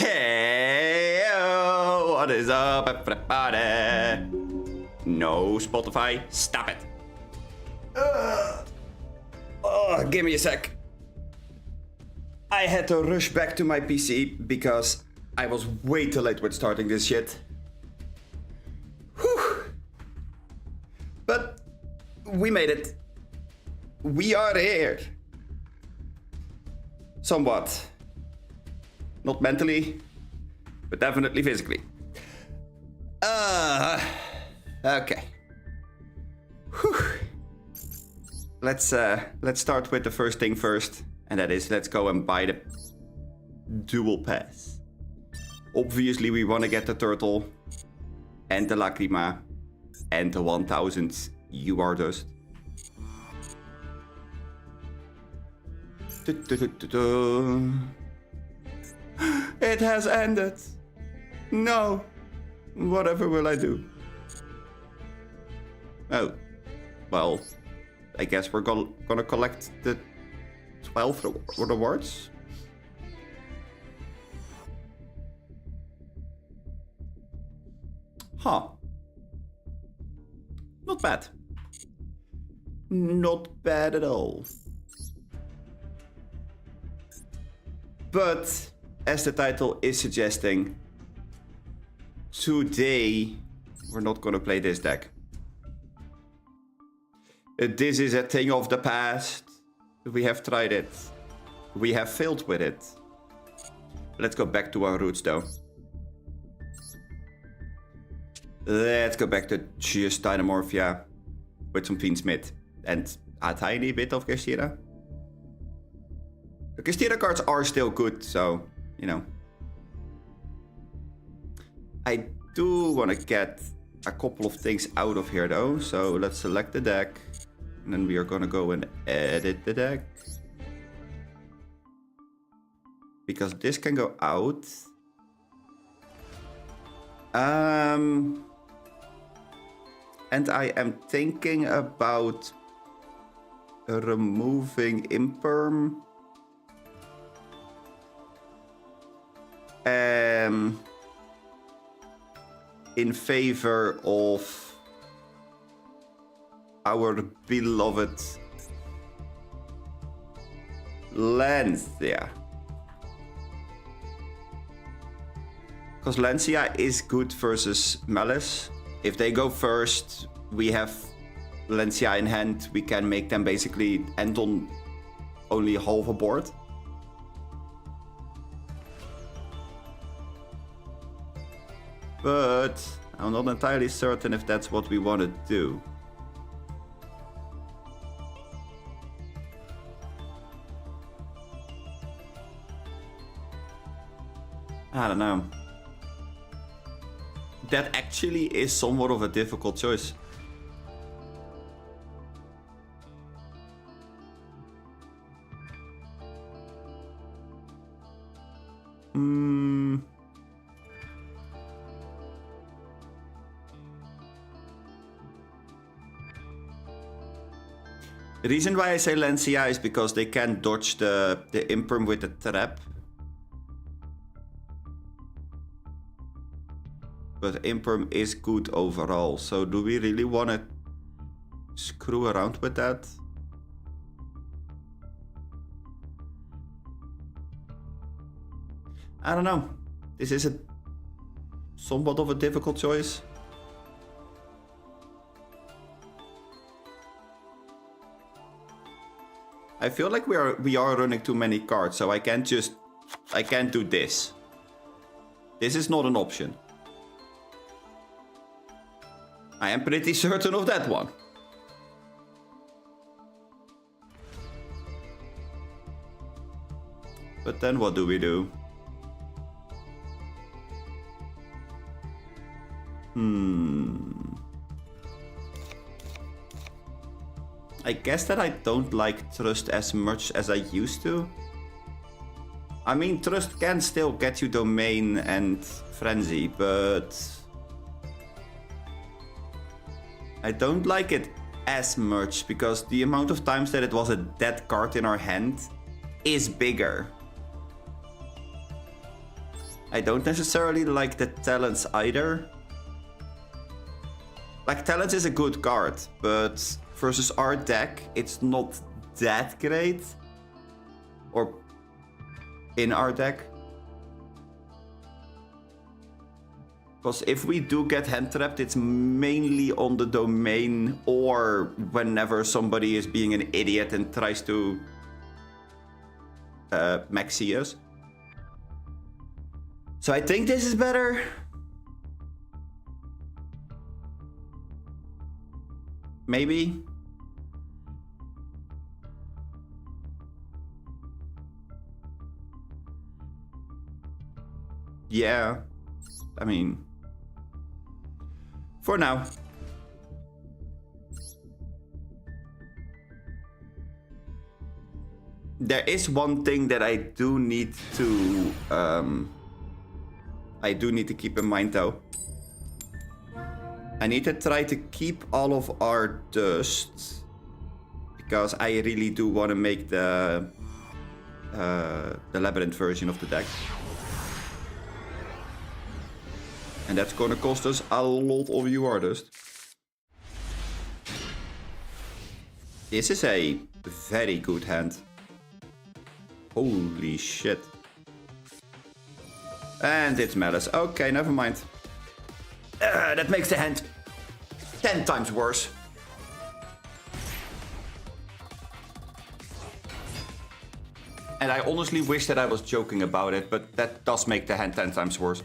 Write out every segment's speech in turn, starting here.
Hey, what is up, everybody? No, Spotify, stop it. Give me a sec. I had to rush back to my PC because I was way too late with starting this shit. Whew. But we made it. We are here. Somewhat. Not mentally, but definitely physically. Okay. Whew. Let's start with the first thing first, and that is let's go and buy the Duel Pass. Obviously, we want to get the turtle, and the Lacrima, and the 1000 UR dust. It has ended. No. Whatever will I do? Oh. Well, I guess we're gonna collect the 12 rewards. Huh. Not bad. Not bad at all. But, as the title is suggesting, today we're not gonna play this deck. This is a thing of the past. We have tried it. We have failed with it. Let's go back to our roots though. Let's go back to just Dynamorphia with some Fiiiiiine and a tiny bit of Gestira. The Gestira cards are still good, so, you know. I do want to get a couple of things out of here though, so let's select the deck. And then we are going to go and edit the deck. Because this can go out. And I am thinking about removing Imperm. In favor of our beloved Lancia. Because Lancia is good versus Malice. If they go first, we have Lancia in hand. We can make them basically end on only half a board. But I'm not entirely certain if that's what we want to do. I don't know. That actually is somewhat of a difficult choice. The reason why I say Lancia is because they can dodge the Imperm with the trap. But Imperm is good overall, so do we really want to screw around with that? I don't know. This is somewhat of a difficult choice. I feel like we are running too many cards, so I can't do this. This is not an option. I am pretty certain of that one. But then what do we do? I guess that I don't like Trust as much as I used to. I mean, Trust can still get you Domain and Frenzy, but I don't like it as much because the amount of times that it was a dead card in our hand is bigger. I don't necessarily like the talents either. Like, talents is a good card, but versus our deck, it's not that great. Or in our deck. Because if we do get hand trapped, it's mainly on the domain or whenever somebody is being an idiot and tries to maxi us. So I think this is better. Maybe. Yeah. I mean, for now. There is one thing that I do need to keep in mind though. I need to try to keep all of our dust because I really do want to make the labyrinth version of the deck. And that's gonna cost us a lot of UR dust. This is a very good hand. Holy shit. And it's Malice. Okay, never mind. That makes the hand 10 times worse. And I honestly wish that I was joking about it, but that does make the hand 10 times worse.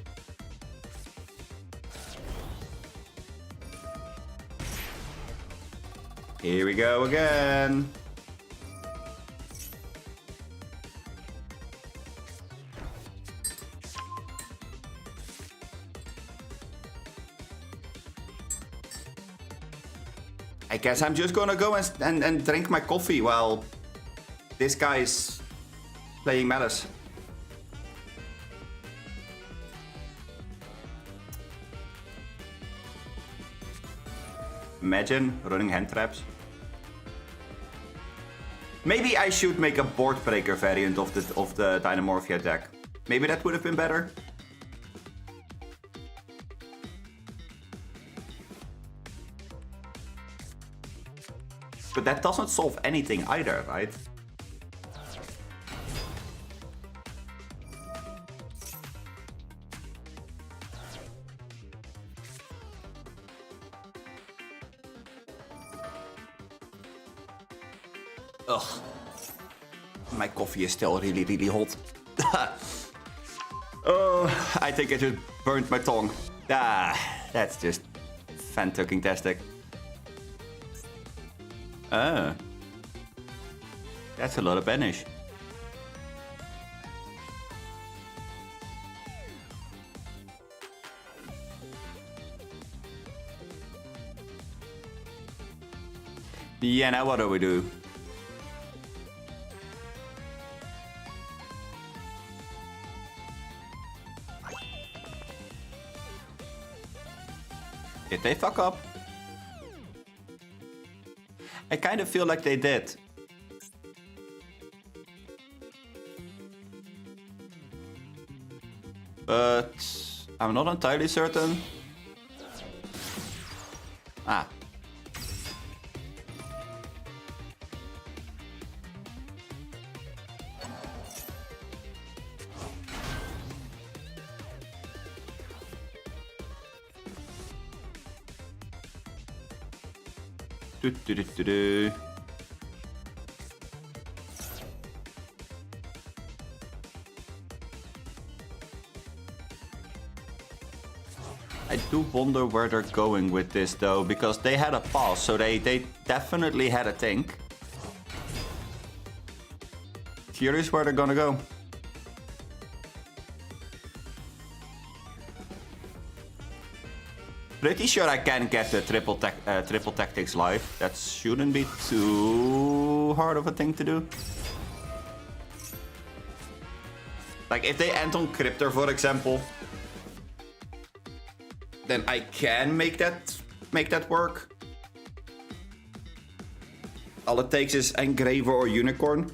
Here we go again. I guess I'm just gonna go and drink my coffee while this guy's playing Malice. Imagine running hand traps. Maybe I should make a board breaker variant of the Dynamorphia deck. Maybe that would have been better. But that doesn't solve anything either, right? Ugh. My coffee is still really, really hot. Oh, I think I just burnt my tongue. Ah, that's just fantastic. Ah. That's a lot of banish. Yeah, now what do we do? Did they fuck up? I kind of feel like they did. But I'm not entirely certain. Ah. I do wonder where they're going with this though, because they had a pause, so they definitely had a think. Curious where they're gonna go. Pretty sure I can get the triple tactics live. That shouldn't be too hard of a thing to do. Like if they end on Cryptor, for example, then I can make that work. All it takes is Engraver or Unicorn.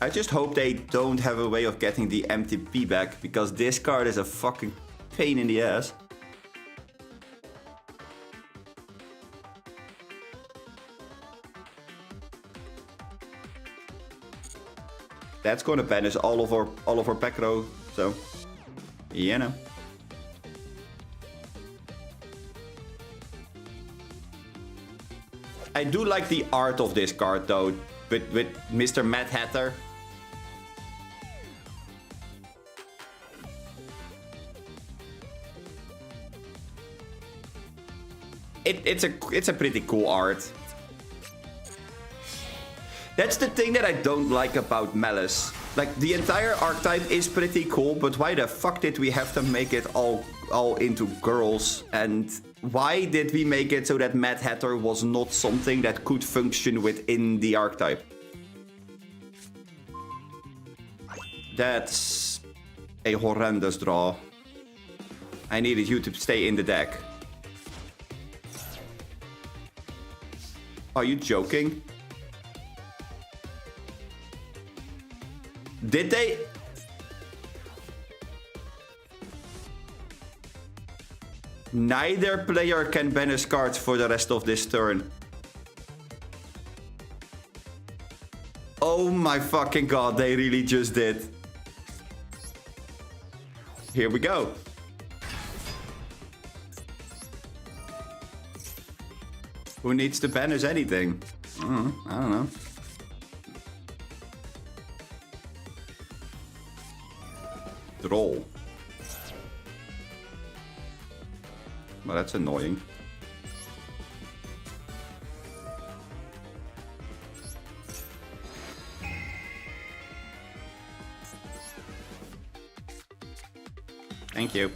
I just hope they don't have a way of getting the MTP back, because this card is a fucking pain in the ass. That's gonna banish all of our back row, so you know. I do like the art of this card though, with Mr. Mad Hatter. It's a pretty cool art. That's the thing that I don't like about Malice. Like, the entire archetype is pretty cool, but why the fuck did we have to make it all into girls? And why did we make it so that Mad Hatter was not something that could function within the archetype? That's a horrendous draw. I needed you to stay in the deck. Are you joking? Did they? Neither player can banish cards for the rest of this turn. Oh my fucking god, they really just did. Here we go. Who needs to banish anything? I don't know. Droll. Well, that's annoying. Thank you.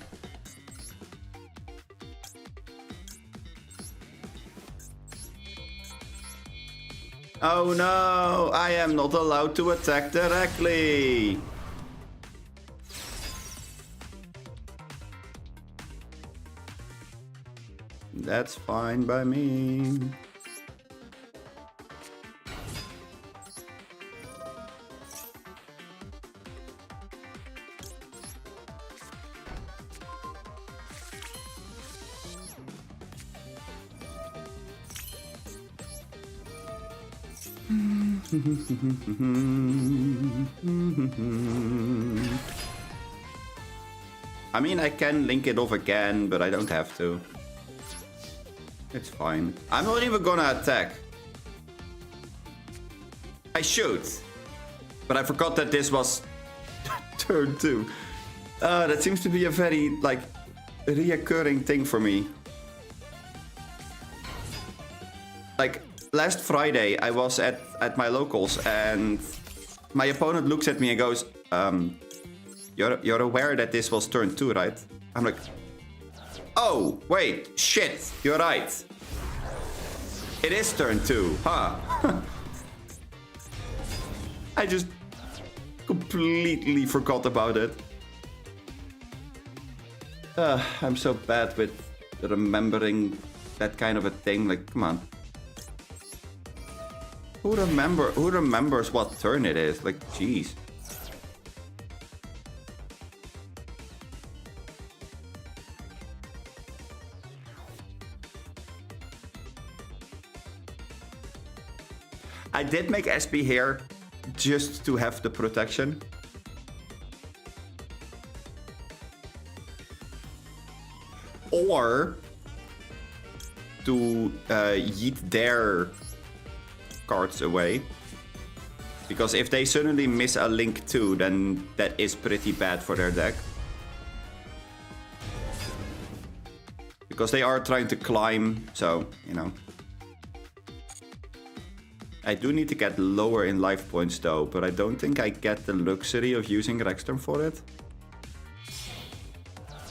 Oh no, I am not allowed to attack directly. That's fine by me. I mean, I can link it off again, but I don't have to. It's fine. I'm not even gonna attack. I should. But I forgot that this was turn 2. That seems to be a very, like, reoccurring thing for me. Like, last Friday, I was at my locals, and my opponent looks at me and goes, you're aware that this was turn 2, right? I'm like, oh, wait, shit, you're right. It is turn 2, huh? I just completely forgot about it. I'm so bad with remembering that kind of a thing, like, come on. Who remembers what turn it is? Like, jeez. I did make SP here just to have the protection. Or to yeet their cards away. Because if they suddenly miss a link too, then that is pretty bad for their deck. Because they are trying to climb, so, you know. I do need to get lower in life points though, but I don't think I get the luxury of using Rexstorm for it.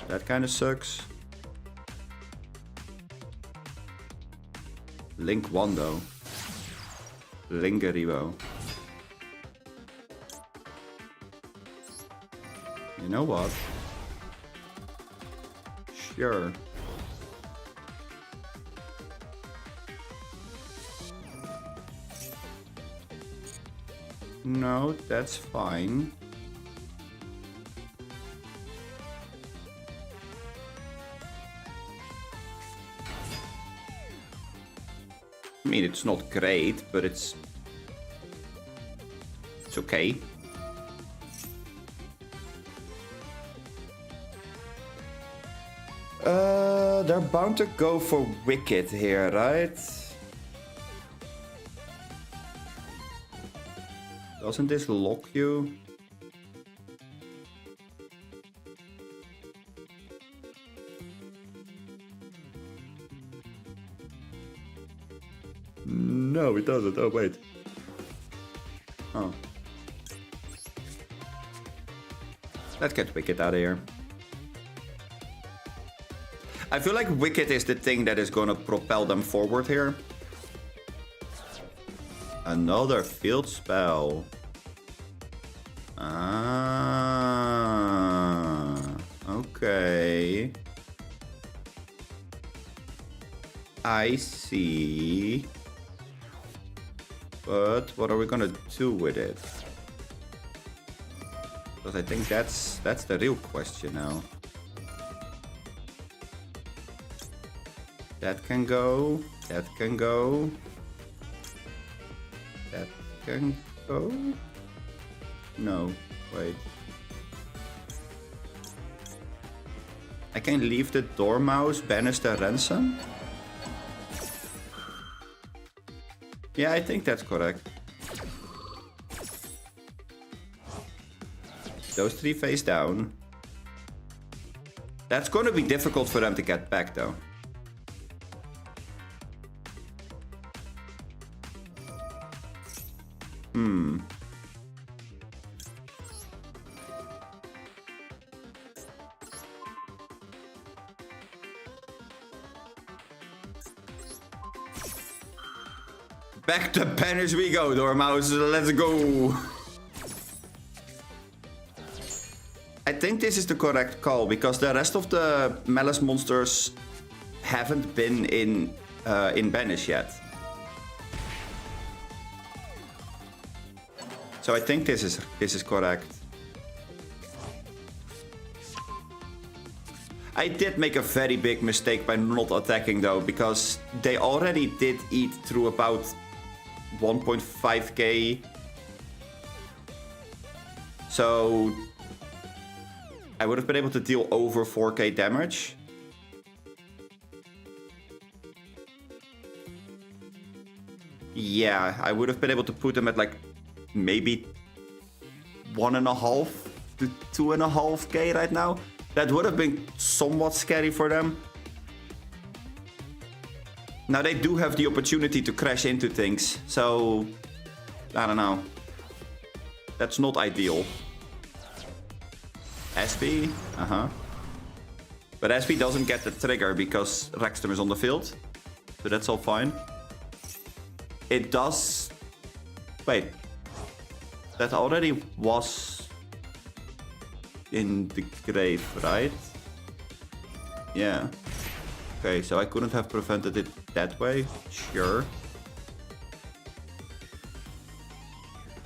That kind of sucks. Link 1 though. Lingeribo. You know what? Sure. No, that's fine. I mean, it's not great, but it's okay. They're bound to go for Wicked here, right? Doesn't this lock you? No, it doesn't. Oh, wait. Oh. Let's get Wicked out of here. I feel like Wicked is the thing that is gonna propel them forward here. Another field spell. Ah, okay. I see. But what are we gonna do with it? Because I think that's the real question now. That can go. That can go. That can go. No, wait. I can leave the Dormouse, banish the ransom. Yeah, I think that's correct. Those three face down. That's going to be difficult for them to get back, though. Back to banish we go, Dormouse. Let's go. I think this is the correct call because the rest of the Malice monsters haven't been in banish yet. So I think this is correct. I did make a very big mistake by not attacking though, because they already did eat through about 1.5k. So I would have been able to deal over 4k damage. Yeah, I would have been able to put them at like maybe 1.5 to 2.5k right now. That would have been somewhat scary for them. Now they do have the opportunity to crash into things, so I don't know. That's not ideal. SP, But SP doesn't get the trigger because Rexstorm is on the field, so that's all fine. It does. Wait, that already was in the grave, right? Yeah. Okay, so I couldn't have prevented it that way. Sure.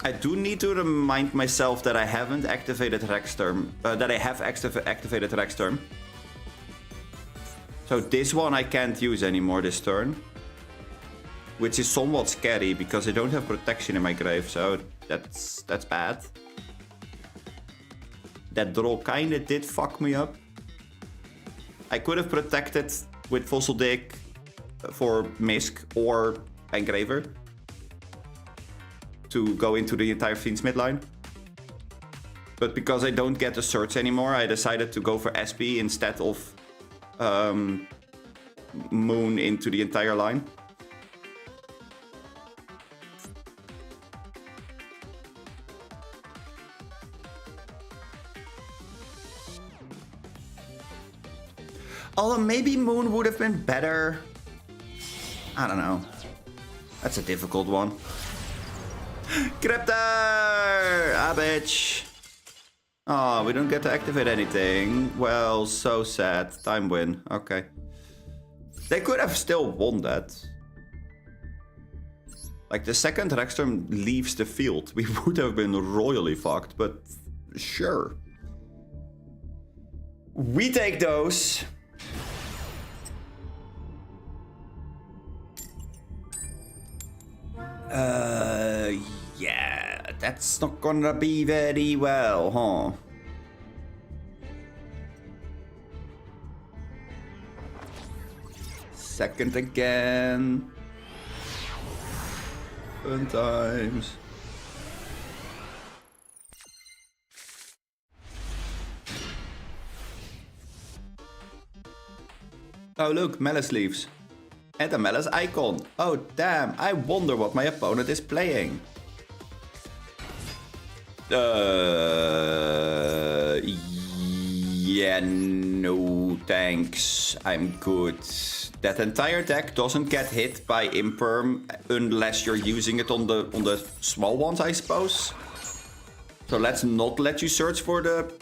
I do need to remind myself that I haven't activated Rexstorm. That I have activated Rexstorm. So this one I can't use anymore this turn. Which is somewhat scary because I don't have protection in my grave, so that's bad. That draw kinda did fuck me up. I could have protected with Fossil Dig for Misk or Engraver to go into the entire Fiend's midline. But because I don't get the search anymore, I decided to go for SP instead of Moon into the entire line. Although maybe Moon would have been better. I don't know. That's a difficult one. Cryptor! Ah, bitch. Oh, we don't get to activate anything. Well, so sad. Time win. Okay. They could have still won that. Like, the second Rexstorm leaves the field, we would have been royally fucked, but sure. We take those. Yeah, that's not gonna be very well, huh? Second again. Fun times. Oh look, Malice leaves. And a Malice icon. Oh damn, I wonder what my opponent is playing. Yeah, no thanks. I'm good. That entire deck doesn't get hit by Imperm unless you're using it on the small ones, I suppose. So let's not let you search for the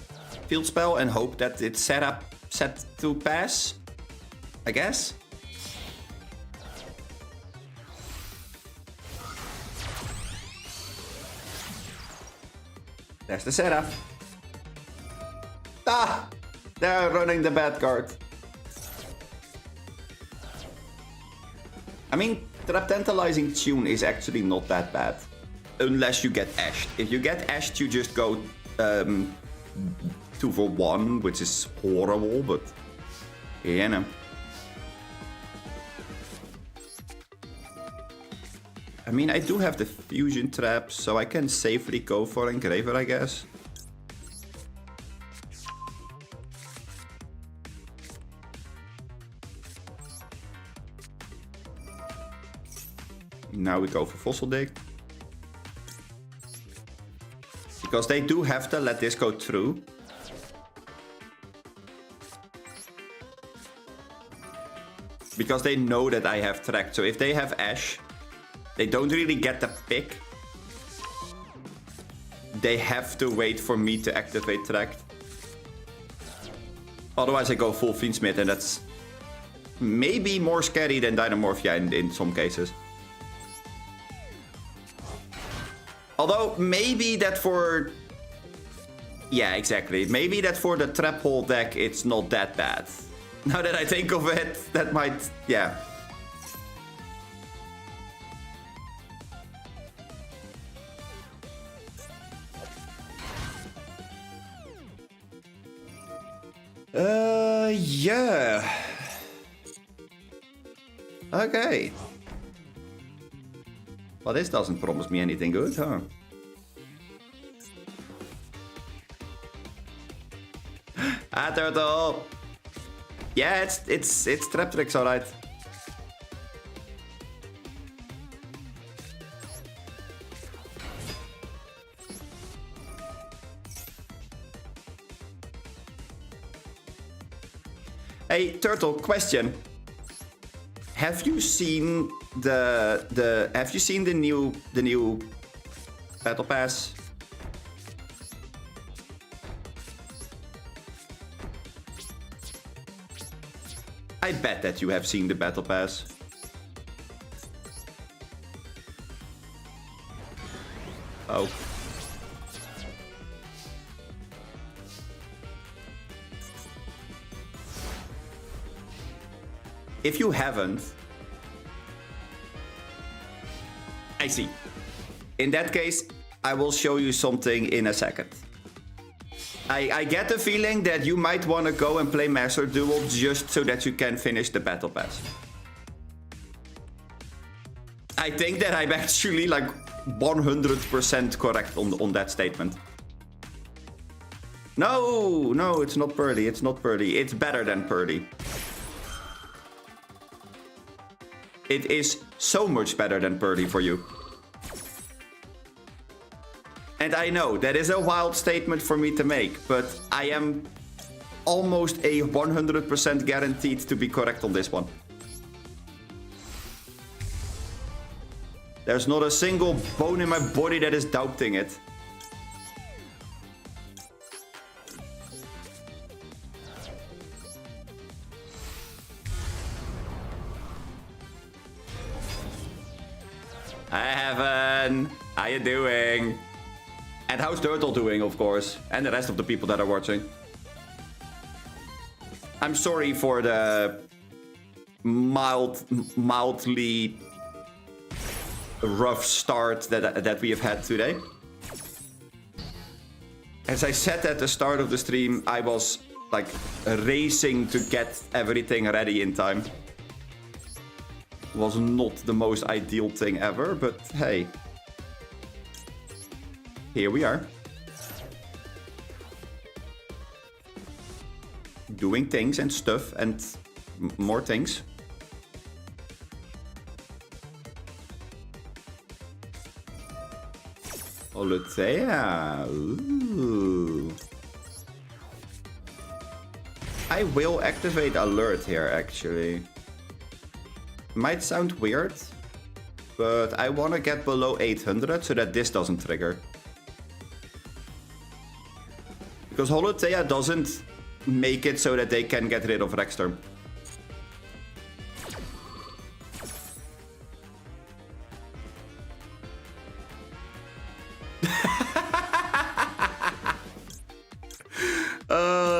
field spell and hope that it's set to pass, I guess. There's the setup. Ah! They're running the bad card. I mean, Trap Tantalizing Tune is actually not that bad. Unless you get Ashed. If you get Ashed, you just go 2 for 1, which is horrible, but you know. I mean, I do have the Fusion Trap, so I can safely go for Engraver, I guess. Now we go for Fossil Dig. Because they do have to let this go through. Because they know that I have Tracked. So if they have Ash, they don't really get the pick. They have to wait for me to activate Tracked. Otherwise I go full Fiendsmith, and that's maybe more scary than Dynamorphia in some cases. Although, maybe that for... Yeah, exactly. Maybe that for the Trap Hole deck, it's not that bad. Now that I think of it, that might... Yeah. Yeah. Okay. Well, this doesn't promise me anything good, huh? Ah, turtle! Yeah, it's Trap Tricks, alright. Hey, Turtle, question. Have you seen the new Battle Pass? I bet that you have seen the Battle Pass. Oh. If you haven't, I see. In that case, I will show you something in a second. I get the feeling that you might want to go and play Master Duel just so that you can finish the Battle Pass. I think that I'm actually like 100% correct on that statement. No, it's not Purdy. It's not Purdy. It's better than Purdy. It is so much better than Purdy for you. And I know, that is a wild statement for me to make, but I am almost a 100% guaranteed to be correct on this one. There's not a single bone in my body that is doubting it. Alan. How you doing? And how's Turtle doing, of course? And the rest of the people that are watching. I'm sorry for the mildly rough start that we have had today. As I said at the start of the stream, I was like racing to get everything ready in time. Was not the most ideal thing ever, but hey. Here we are. Doing things and stuff and more things. Olutea. Ooh. I will activate alert here, actually. Might sound weird, but I want to get below 800 so that this doesn't trigger. Because Holotea doesn't make it so that they can get rid of Rexstorm.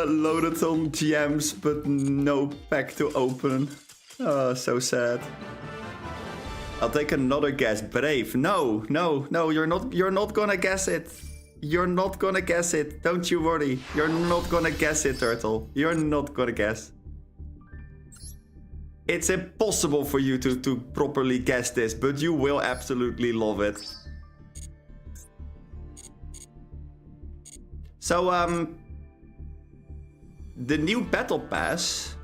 Loaded on gems, but no pack to open. Oh, so sad. I'll take another guess. Brave. No, you're not gonna guess it. You're not gonna guess it. Don't you worry. You're not gonna guess it, Turtle. You're not gonna guess. It's impossible for you to properly guess this, but you will absolutely love it. So, the new Battle Pass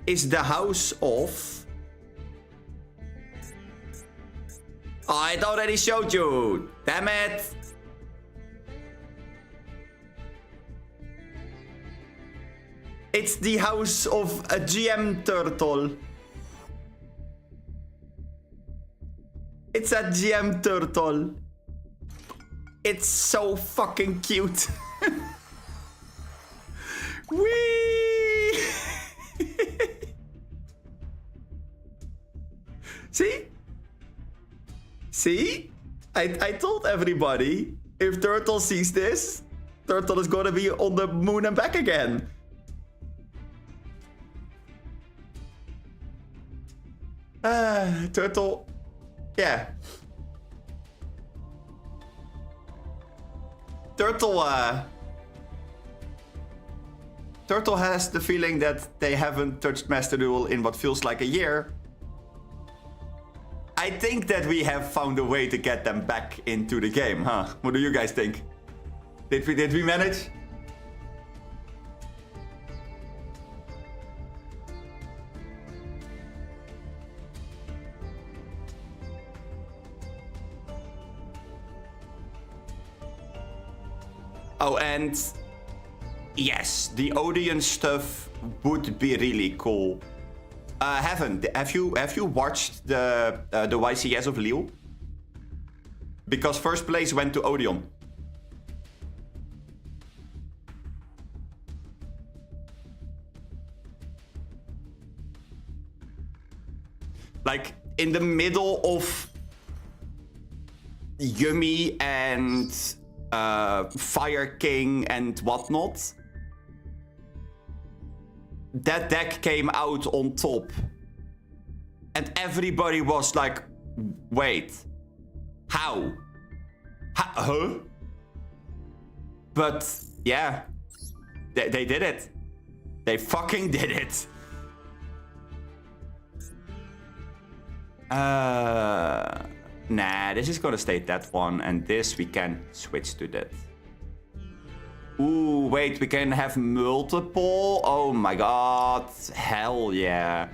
is the house of... Oh, it already showed you! Damn it! It's the house of a GM Turtle. It's a GM Turtle. It's so fucking cute. Whee! See? See? I told everybody, if Turtle sees this, Turtle is gonna be on the moon and back again. Turtle. Yeah. Turtle has the feeling that they haven't touched Master Duel in what feels like a year. I think that we have found a way to get them back into the game, huh? What do you guys think? Did we manage? Oh, and yes, the audience stuff would be really cool. Have you watched the YCS of Lille? Because first place went to Odeon. Like in the middle of Yummy and Fire King and whatnot. That deck came out on top. And everybody was like, wait, how? Huh? But yeah, they did it. They fucking did it. Nah, this is gonna stay that one, and this we can switch to that. Ooh, wait, we can have multiple? Oh my god, hell yeah.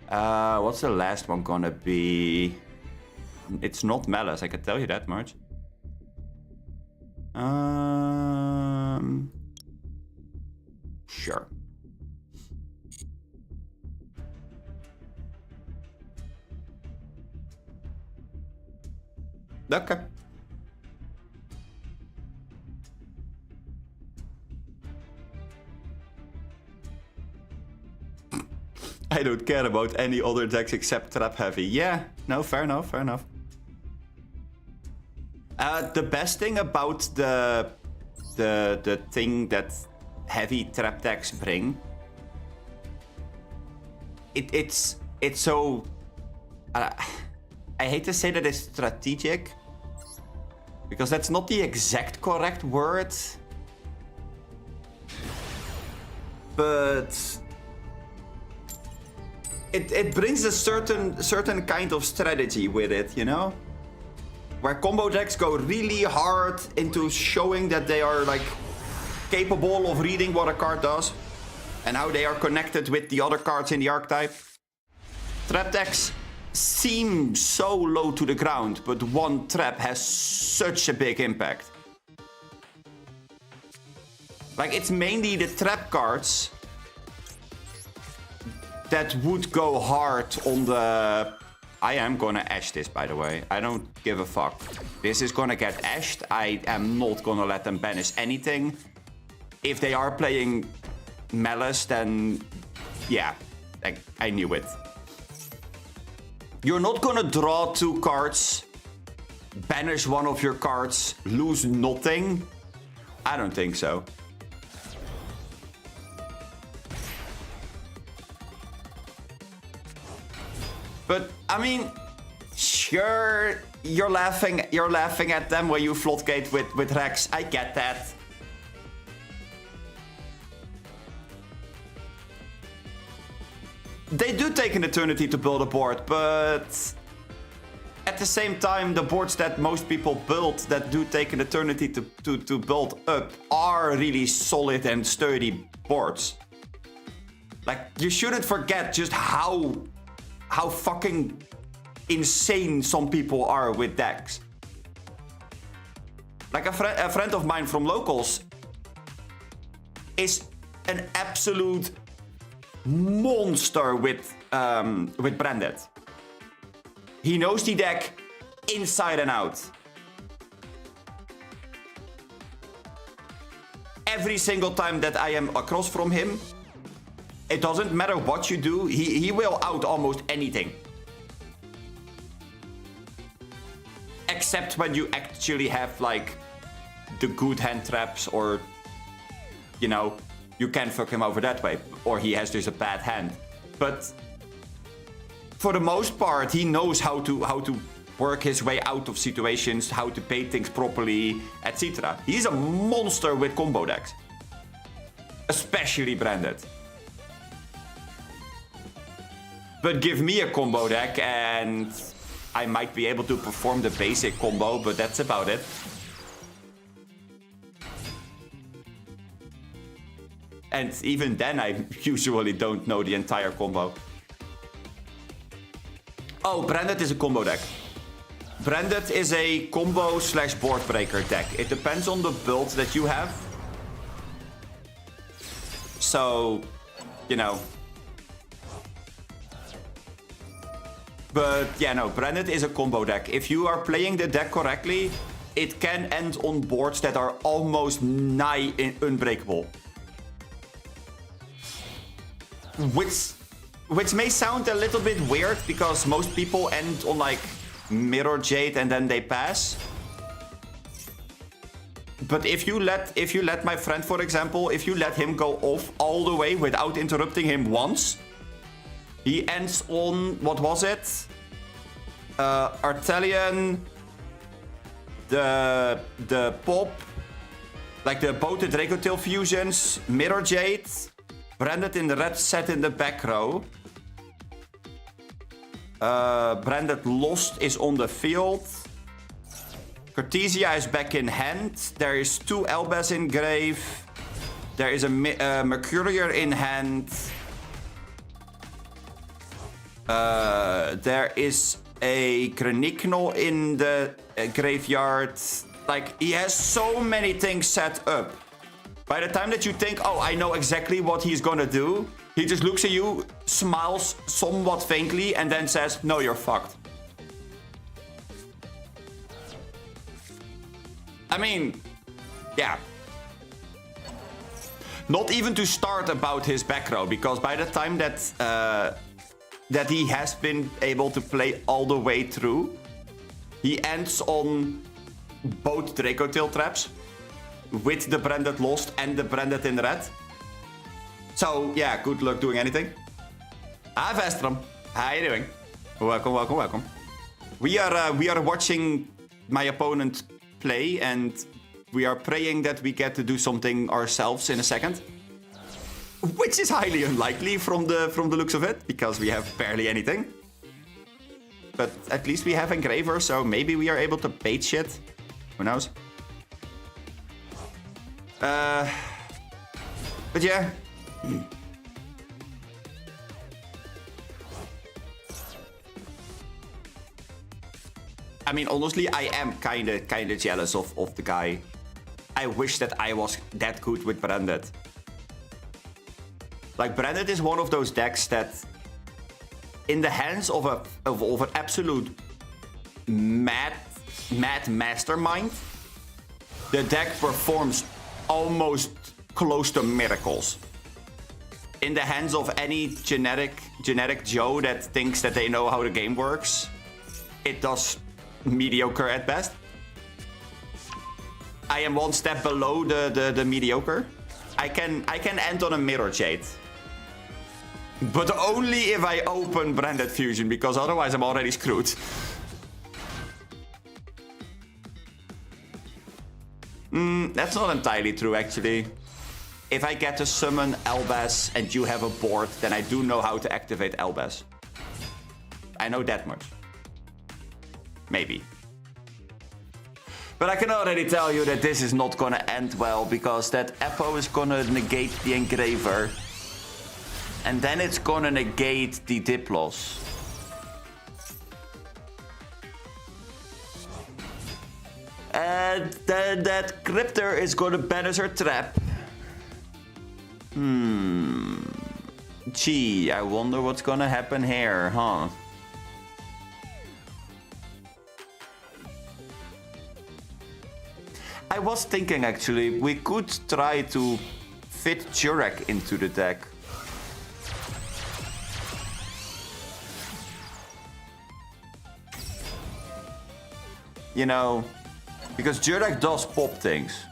What's the last one gonna be? It's not Malice, I can tell you that much. Sure. Okay. I don't care about any other decks except Trap Heavy. Yeah, no, fair enough, fair enough. The best thing about the thing that heavy trap decks bring, it's so... I hate to say that it's strategic, because that's not the exact correct word. But it brings a certain kind of strategy with it, you know? Where combo decks go really hard into showing that they are like capable of reading what a card does and how they are connected with the other cards in the archetype. Trap decks seem so low to the ground, but one trap has such a big impact. Like, it's mainly the trap cards that would go hard on the... I am gonna ash this, by the way. I don't give a fuck. This is gonna get ashed. I am not gonna let them banish anything. If they are playing Malice, then... yeah, I knew it. You're not gonna draw 2 cards, banish one of your cards, lose nothing? I don't think so. But, I mean, sure, you're laughing at them when you floodgate with Rex. I get that. They do take an eternity to build a board, but at the same time, the boards that most people build that do take an eternity to build up are really solid and sturdy boards. Like, you shouldn't forget just how fucking insane some people are with decks. Like a friend of mine from locals is an absolute monster with Branded. He knows the deck inside and out. Every single time that I am across from him, it doesn't matter what you do, he will out almost anything. Except when you actually have, like, the good hand traps, or, you know, you can fuck him over that way. Or he has just a bad hand. But for the most part, he knows how to work his way out of situations, how to bait things properly, etc. He's a monster with combo decks. Especially Branded. But give me a combo deck and I might be able to perform the basic combo, but that's about it. And even then, I usually don't know the entire combo. Oh, Branded is a combo deck. Branded is a combo / board breaker deck. It depends on the build that you have. So, you know. But yeah, no, Branded is a combo deck. If you are playing the deck correctly, it can end on boards that are almost nigh unbreakable. Which may sound a little bit weird, because most people end on, like, Mirror Jade and then they pass. But if you let my friend, for example, if you let him go off all the way without interrupting him once, he ends on, what was it? Artelian, the Pop, like both the Dracotail fusions, Mirror Jade, Branded in the red set in the back row. Branded Lost is on the field. Cartesia is back in hand. There is 2 Elbas in grave. There is a Mercurier in hand. There is a Grenignal in the graveyard. Like, he has so many things set up. By the time that you think, oh, I know exactly what he's gonna do, he just looks at you, smiles somewhat faintly, and then says, no, you're fucked. I mean, yeah. Not even to start about his back row, because by the time that that he has been able to play all the way through. He ends on both Draco Tail traps with the branded lost and the branded in red. So yeah, good luck doing anything. Hi Vestrom, how you doing? Welcome, welcome, welcome. We are watching my opponent play, and we are praying that we get to do something ourselves in a second. Which is highly unlikely from the looks of it, because we have barely anything. But at least we have Engraver, so maybe we are able to bait shit. Who knows? But yeah. I mean, honestly, I am kinda jealous of the guy. I wish that I was that good with Branded. Like, Branded is one of those decks that, in the hands of an absolute mad mastermind, the deck performs almost close to miracles. In the hands of any genetic Joe that thinks that they know how the game works, it does mediocre at best. I am one step below the mediocre. I can end on a Mirror Jade. But only if I open Branded Fusion, because otherwise I'm already screwed. That's not entirely true, actually. If I get to summon Elbas and you have a board, then I do know how to activate Elbas. I know that much. Maybe. But I can already tell you that this is not gonna end well, because that Epo is gonna negate the Engraver. And then it's gonna negate the Diplos. And then that Cryptor is gonna banish her trap. Gee, I wonder what's gonna happen here, huh? I was thinking, actually, we could try to fit Jurek into the deck. You know, because Jurek does pop things.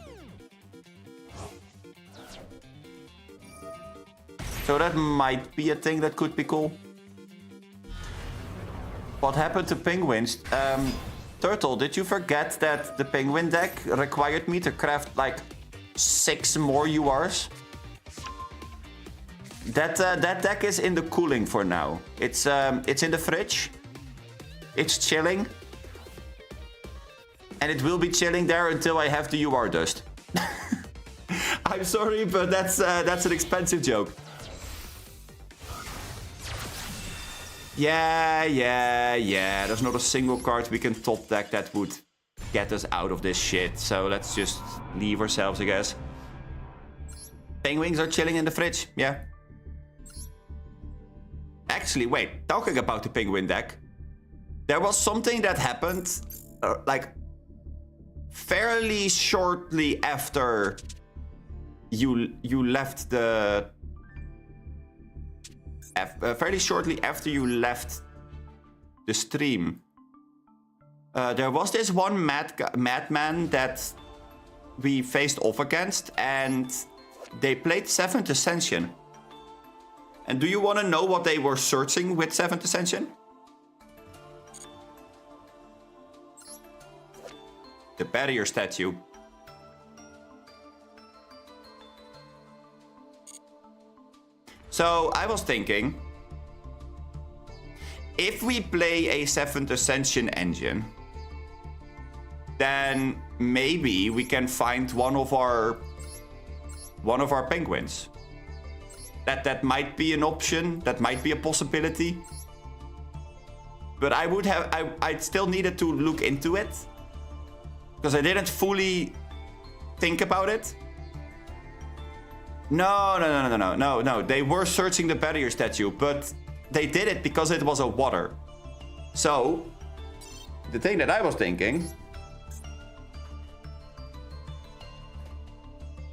So that might be a thing that could be cool. What happened to penguins? Turtle, did you forget that the penguin deck required me to craft like 6 more URs? That deck is in the cooling for now. It's in the fridge. It's chilling. And it will be chilling there until I have the UR dust. I'm sorry, but that's an expensive joke. Yeah. There's not a single card we can top deck that would get us out of this shit. So let's just leave ourselves, I guess. Penguins are chilling in the fridge, yeah. Actually, wait, talking about the penguin deck. There was something that happened, like, fairly shortly after you left the... fairly shortly after you left the stream. There was this one madman that we faced off against, and they played 7th Ascension. And do you want to know what they were searching with 7th Ascension? The barrier statue. So I was thinking, if we play a 7th Ascension engine, then maybe we can find one of our penguins. That might be an option. That might be a possibility. But I'd still needed to look into it, because I didn't fully think about it. No. They were searching the barrier statue, but they did it because it was a water. So, the thing that I was thinking...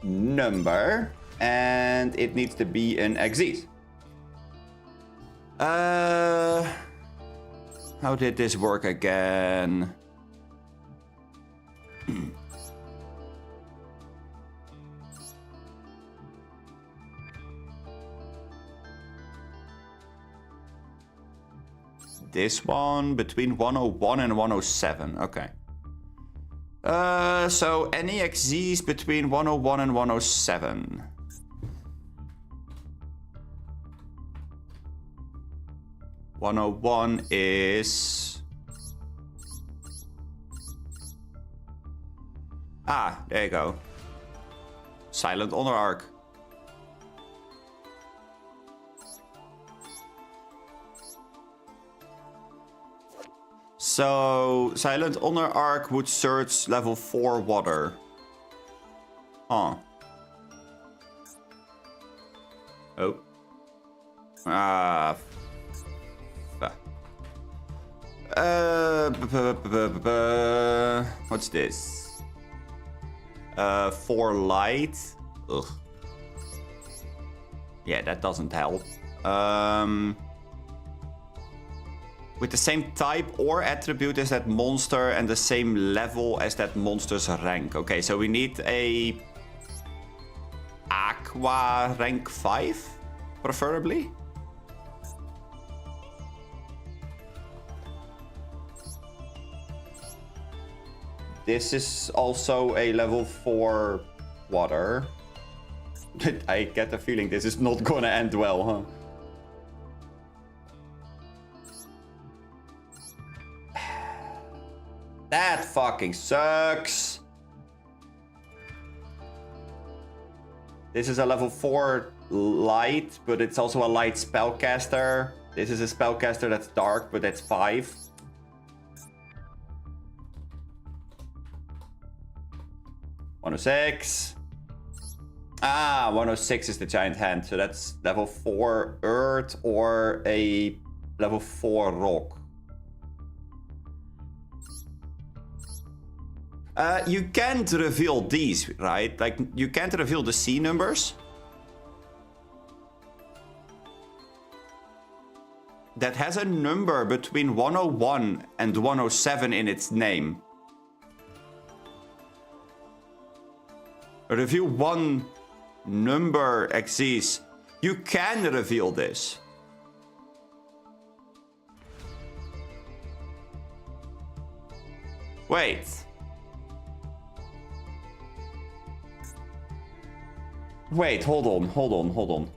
Number, and it needs to be an Xyz. How did this work again? This one between 101 and 107. Okay. So any XZs between 101 and 107. (101) is... Ah, there you go. Silent Honor Arc. So, Silent Honor Arc would search level 4 water. Huh. Oh. Ah. What's this? 4 light. Ugh. Yeah, that doesn't help. With the same type or attribute as that monster and the same level as that monster's rank. Okay, so we need a Aqua rank 5, preferably. This is also a level 4 water. I get the feeling this is not gonna end well, huh? That fucking sucks. This is a level 4 light, but it's also a light spellcaster. This is a spellcaster that's dark, but that's 5. (106). Ah, 106 is the giant hand, so that's level 4 earth or a level 4 rock. You can't reveal these, right? Like, you can't reveal the C numbers. That has a number between 101 and 107 in its name. Reveal one number exists. You can reveal this. Wait. Wait, hold on.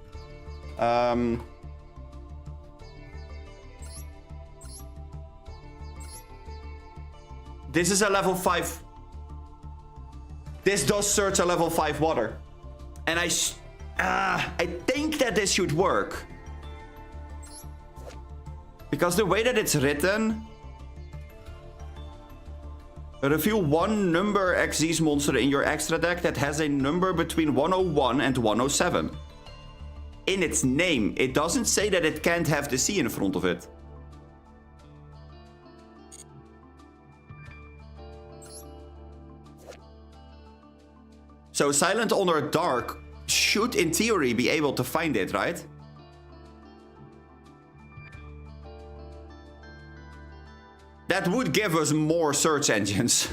This is a level 5. This does search a level 5 water. And I think that this should work. Because the way that it's written... Reveal one number XZ monster in your extra deck that has a number between 101 and 107. In its name, it doesn't say that it can't have the C in front of it. So Silent Honor Dark should, in theory, be able to find it, right? That would give us more search engines.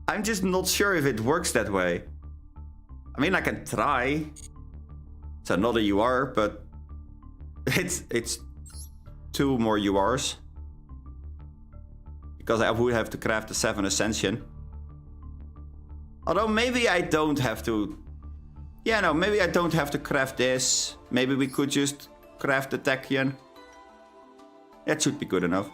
I'm just not sure if it works that way. I mean, I can try. It's another UR, but it's 2 more URs. Because I would have to craft the 7 Ascension. Although maybe I don't have to... Yeah, no, maybe I don't have to craft this. Maybe we could just craft the Tachyon. That should be good enough.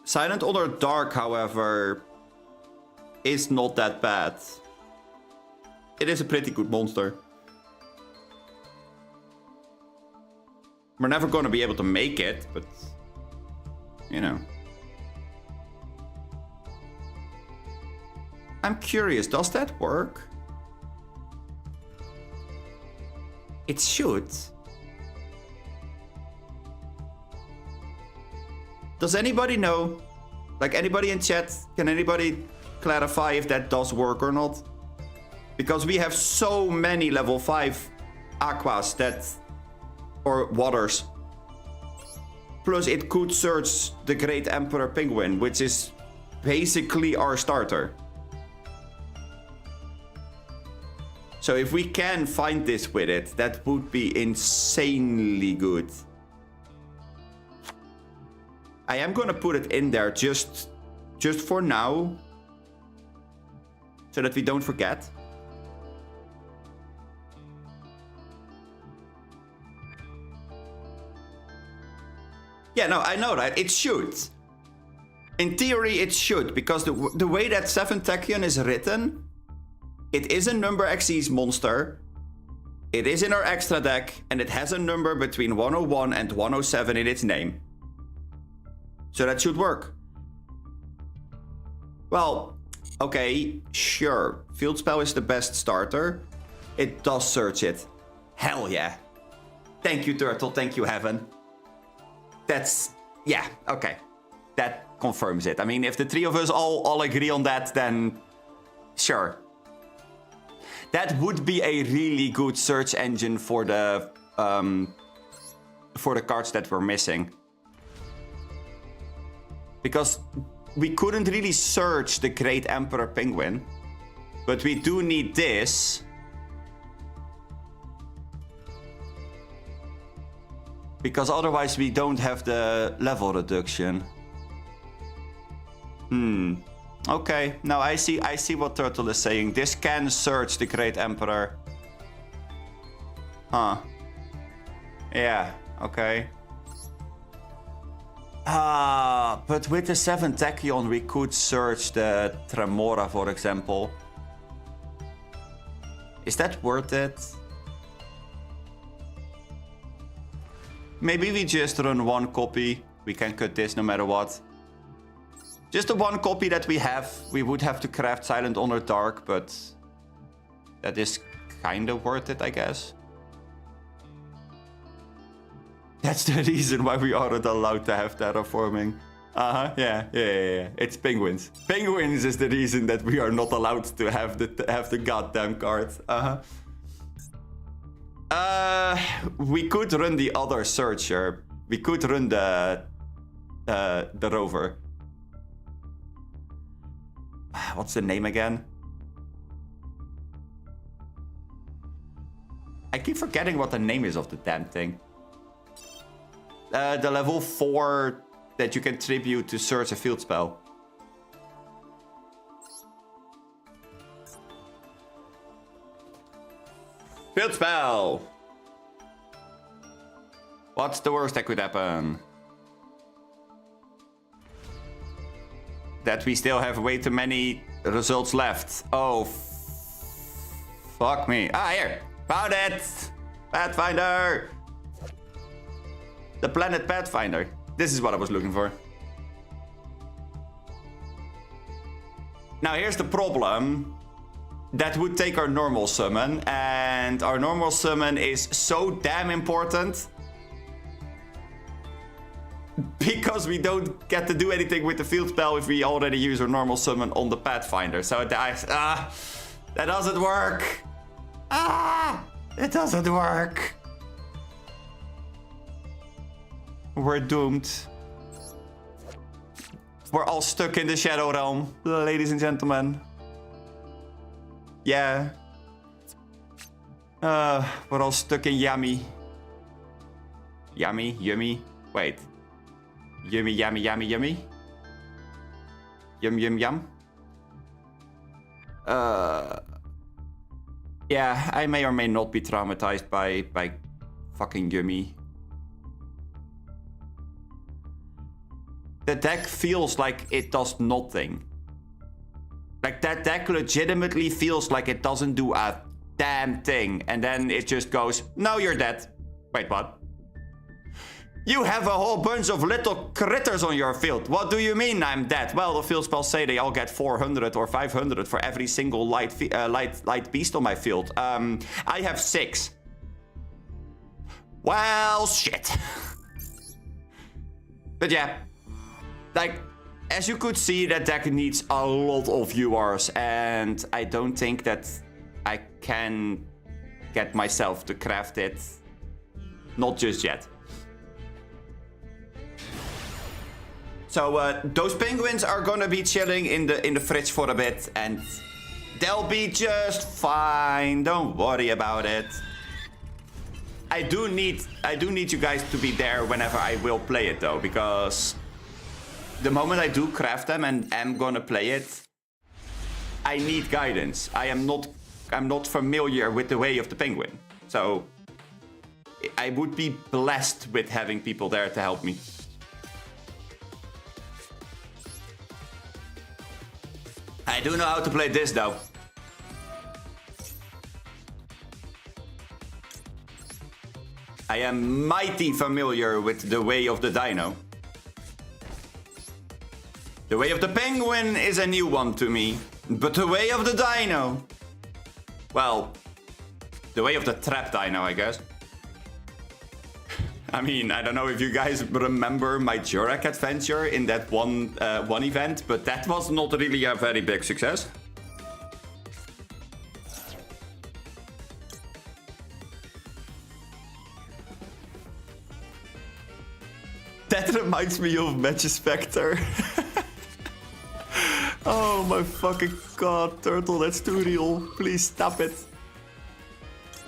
Silent Honor Dark, however, is not that bad. It is a pretty good monster. We're never gonna be able to make it, but... You know. I'm curious, does that work? It should. Does anybody know? Like, anybody in chat, can anybody clarify if that does work or not? Because we have so many level 5 aquas or waters. Plus it could search the Great Emperor Penguin, which is basically our starter. So if we can find this with it, that would be insanely good. I am gonna put it in there just for now, so that we don't forget. Yeah, no, I know that. It should. In theory, it should, because the way that 7 Tachyon is written, it is a number Xyz monster. It is in our extra deck, and it has a number between 101 and 107 in its name. So that should work. Well, okay, sure. Field Spell is the best starter. It does search it. Hell yeah. Thank you, Turtle. Thank you, Heaven. That's... yeah, okay. That confirms it. I mean, if the three of us all agree on that, then... sure. That would be a really good search engine for the cards that we're missing. Because we couldn't really search the Great Emperor Penguin, but we do need this. Because otherwise we don't have the level reduction. Okay, now I see what Turtle is saying. This can search the Great Emperor. Huh. Yeah, okay. But with the 7 Tachyon we could search the Tremora, for example. Is that worth it? Maybe we just run one copy. We can cut this no matter what. Just the one copy that we have. We would have to craft Silent Honor Dark, but that is kind of worth it, I guess. That's the reason why we aren't allowed to have terraforming. Yeah. It's penguins. Penguins is the reason that we are not allowed to have the goddamn card. We could run the other searcher. We could run the rover. What's the name again? I keep forgetting what the name is of the damn thing. The level 4 that you can tribute to search a field spell. Field spell! What's the worst that could happen? That we still have way too many results left. Oh, fuck me. Here! Found it! Pathfinder! The planet Pathfinder. This is what I was looking for. Now here's the problem. That would take our normal summon, and our normal summon is so damn important because we don't get to do anything with the field spell if we already use our normal summon on the Pathfinder. So that doesn't work. It doesn't work. We're doomed. We're all stuck in the Shadow Realm, ladies and gentlemen. Yeah. We're all stuck in Yummy. Yummy? Wait. Yummy. Yum. Yeah, I may or may not be traumatized by fucking Yummy. The deck feels like it does nothing. Like, that deck legitimately feels like it doesn't do a damn thing. And then it just goes, no, you're dead. Wait, what? You have a whole bunch of little critters on your field. What do you mean I'm dead? Well, the field spells say they all get 400 or 500 for every single light beast on my field. I have 6. Well, shit. But yeah. Like, as you could see, that deck needs a lot of URs, and I don't think that I can get myself to craft it. Not just yet. So those penguins are gonna be chilling in the fridge for a bit, and they'll be just fine. Don't worry about it. I do need you guys to be there whenever I will play it though, because the moment I do craft them and am gonna play it, I need guidance. I'm not familiar with the way of the penguin, so I would be blessed with having people there to help me. I do know how to play this though. I am mighty familiar with the way of the dino. The way of the penguin is a new one to me, but the way of the dino... Well, the way of the trap dino, I guess. I mean, I don't know if you guys remember my Jurek adventure in that one event, but that was not really a very big success. That reminds me of Magispector. Oh my fucking god, Turtle, that's too real. Please stop it.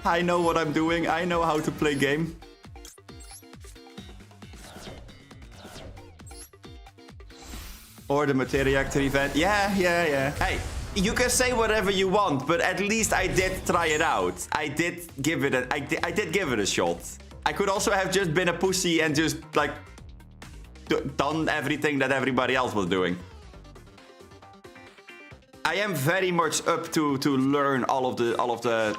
I know what I'm doing. I know how to play game. Or the Materiactor event. Yeah. Hey, you can say whatever you want, but at least I did try it out. I did give it a shot. I could also have just been a pussy and just like done everything that everybody else was doing. I am very much up to learn all of the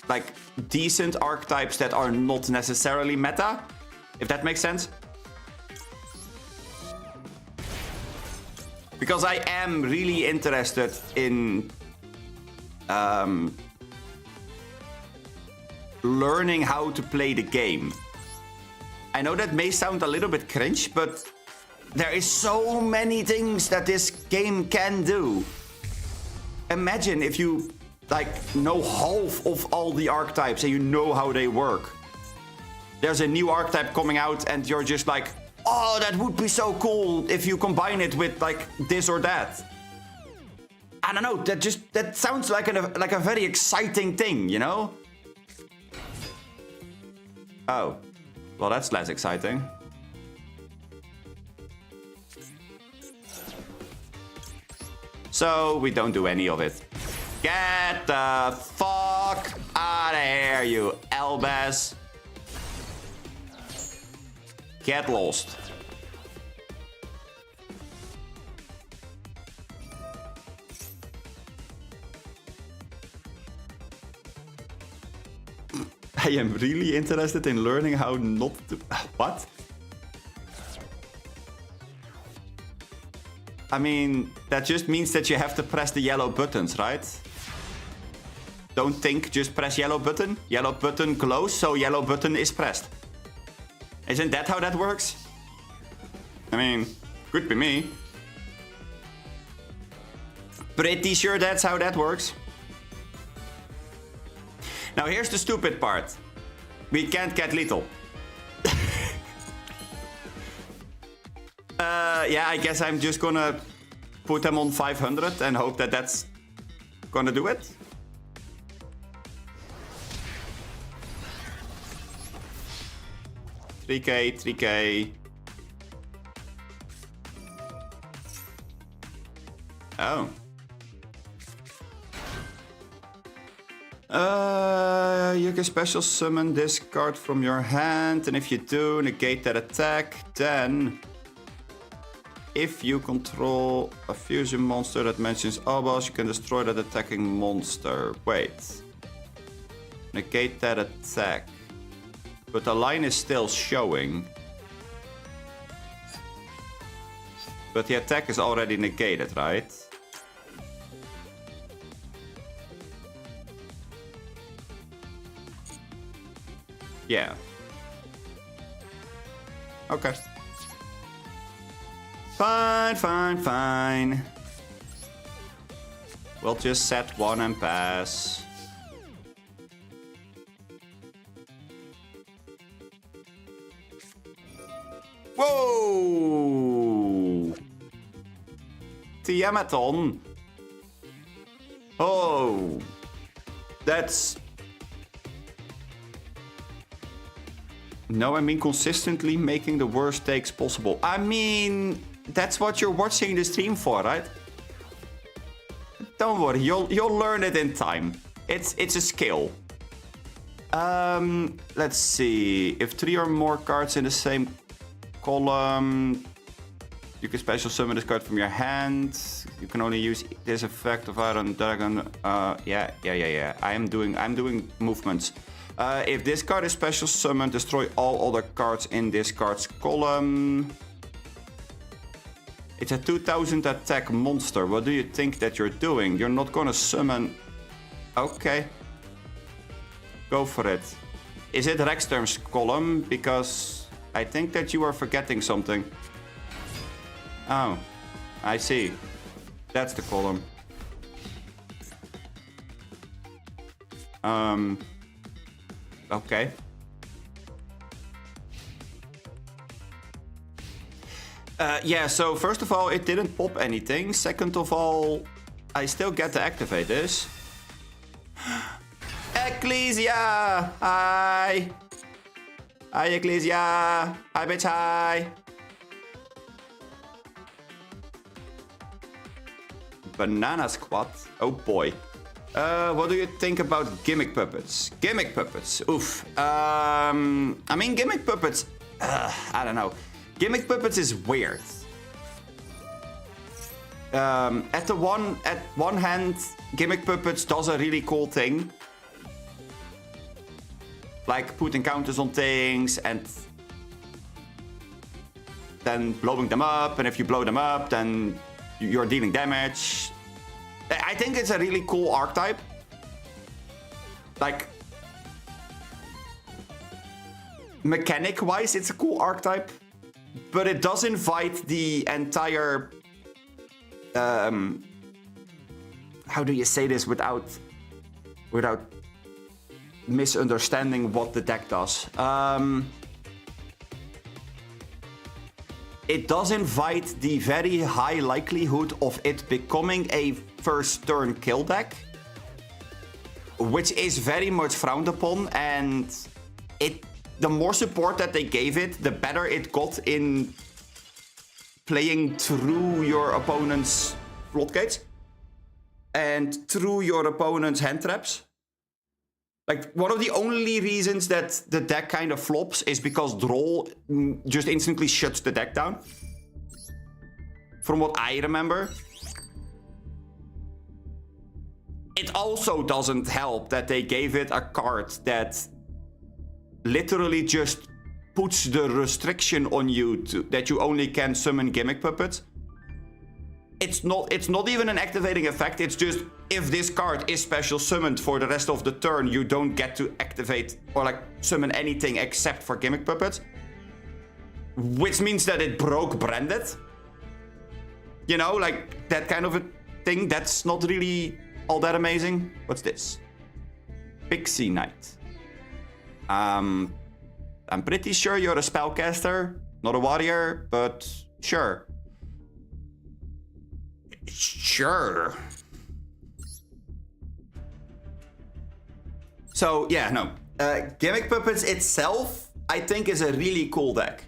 like decent archetypes that are not necessarily meta, if that makes sense. Because I am really interested in learning how to play the game. I know that may sound a little bit cringe, but there is so many things that this game can do. Imagine if you like know half of all the archetypes and you know how they work. There's a new archetype coming out and you're just like, oh, that would be so cool if you combine it with like this or that. I don't know, that sounds like a very exciting thing, you know? Oh, well, that's less exciting. So we don't do any of it. Get the fuck out of here, you Elbas. Get lost. I am really interested in learning how not to... What? I mean, that just means that you have to press the yellow buttons, right? Don't think, just press yellow button. Yellow button glows, so yellow button is pressed. Isn't that how that works? I mean, could be me. Pretty sure that's how that works. Now here's the stupid part. We can't get lethal. Yeah, I guess I'm just gonna put them on 500 and hope that that's gonna do it. $3K. Oh. You can special summon this card from your hand, and if you do, negate that attack. Then, if you control a fusion monster that mentions Obos, you can destroy that attacking monster. Wait. Negate that attack. But the line is still showing. But the attack is already negated, right? Yeah. Okay. Fine. We'll just set one and pass. Whoa! Tiamaton. Oh. That's... No, I mean consistently making the worst takes possible. I mean, that's what you're watching the stream for, right? Don't worry, you'll learn it in time. It's a skill. Let's see. If 3 or more cards in the same column, you can special summon this card from your hand. You can only use this effect of Iron Dragon. Yeah. I'm doing movements. If this card is special summoned, destroy all other cards in this card's column. It's a 2000 attack monster. What do you think that you're doing? You're not gonna summon... Okay. Go for it. Is it Rexterm's column? Because I think that you are forgetting something. Oh, I see. That's the column. Okay. Yeah, so first of all, it didn't pop anything. Second of all, I still get to activate this. Ecclesia! Hi! Hi, Ecclesia! Hi, bitch, hi! Banana Squad? Oh boy. What do you think about gimmick puppets? Gimmick puppets, oof. I mean, gimmick puppets, I don't know. Gimmick puppets is weird. At one hand, gimmick puppets does a really cool thing. Like putting counters on things and then blowing them up. And if you blow them up, then you're dealing damage. I think it's a really cool archetype. Like, mechanic-wise, it's a cool archetype. But it does invite the entire... how do you say this without misunderstanding what the deck does? It does invite the very high likelihood of it becoming a first turn kill deck, which is very much frowned upon, and the more support that they gave it, the better it got in playing through your opponent's floodgates and through your opponent's hand traps. Like, one of the only reasons that the deck kind of flops is because Droll just instantly shuts the deck down. From what I remember. It also doesn't help that they gave it a card that literally just puts the restriction on you that you only can summon gimmick puppets. It's not even an activating effect. It's just, if this card is special summoned for the rest of the turn, you don't get to activate or like summon anything except for gimmick puppets. Which means that it broke Branded. You know, like that kind of a thing. That's not really all that amazing. What's this? Pixie Knight. I'm pretty sure you're a spellcaster, not a warrior, but sure. Sure. So, yeah, no. Gimmick Puppets itself, I think, is a really cool deck.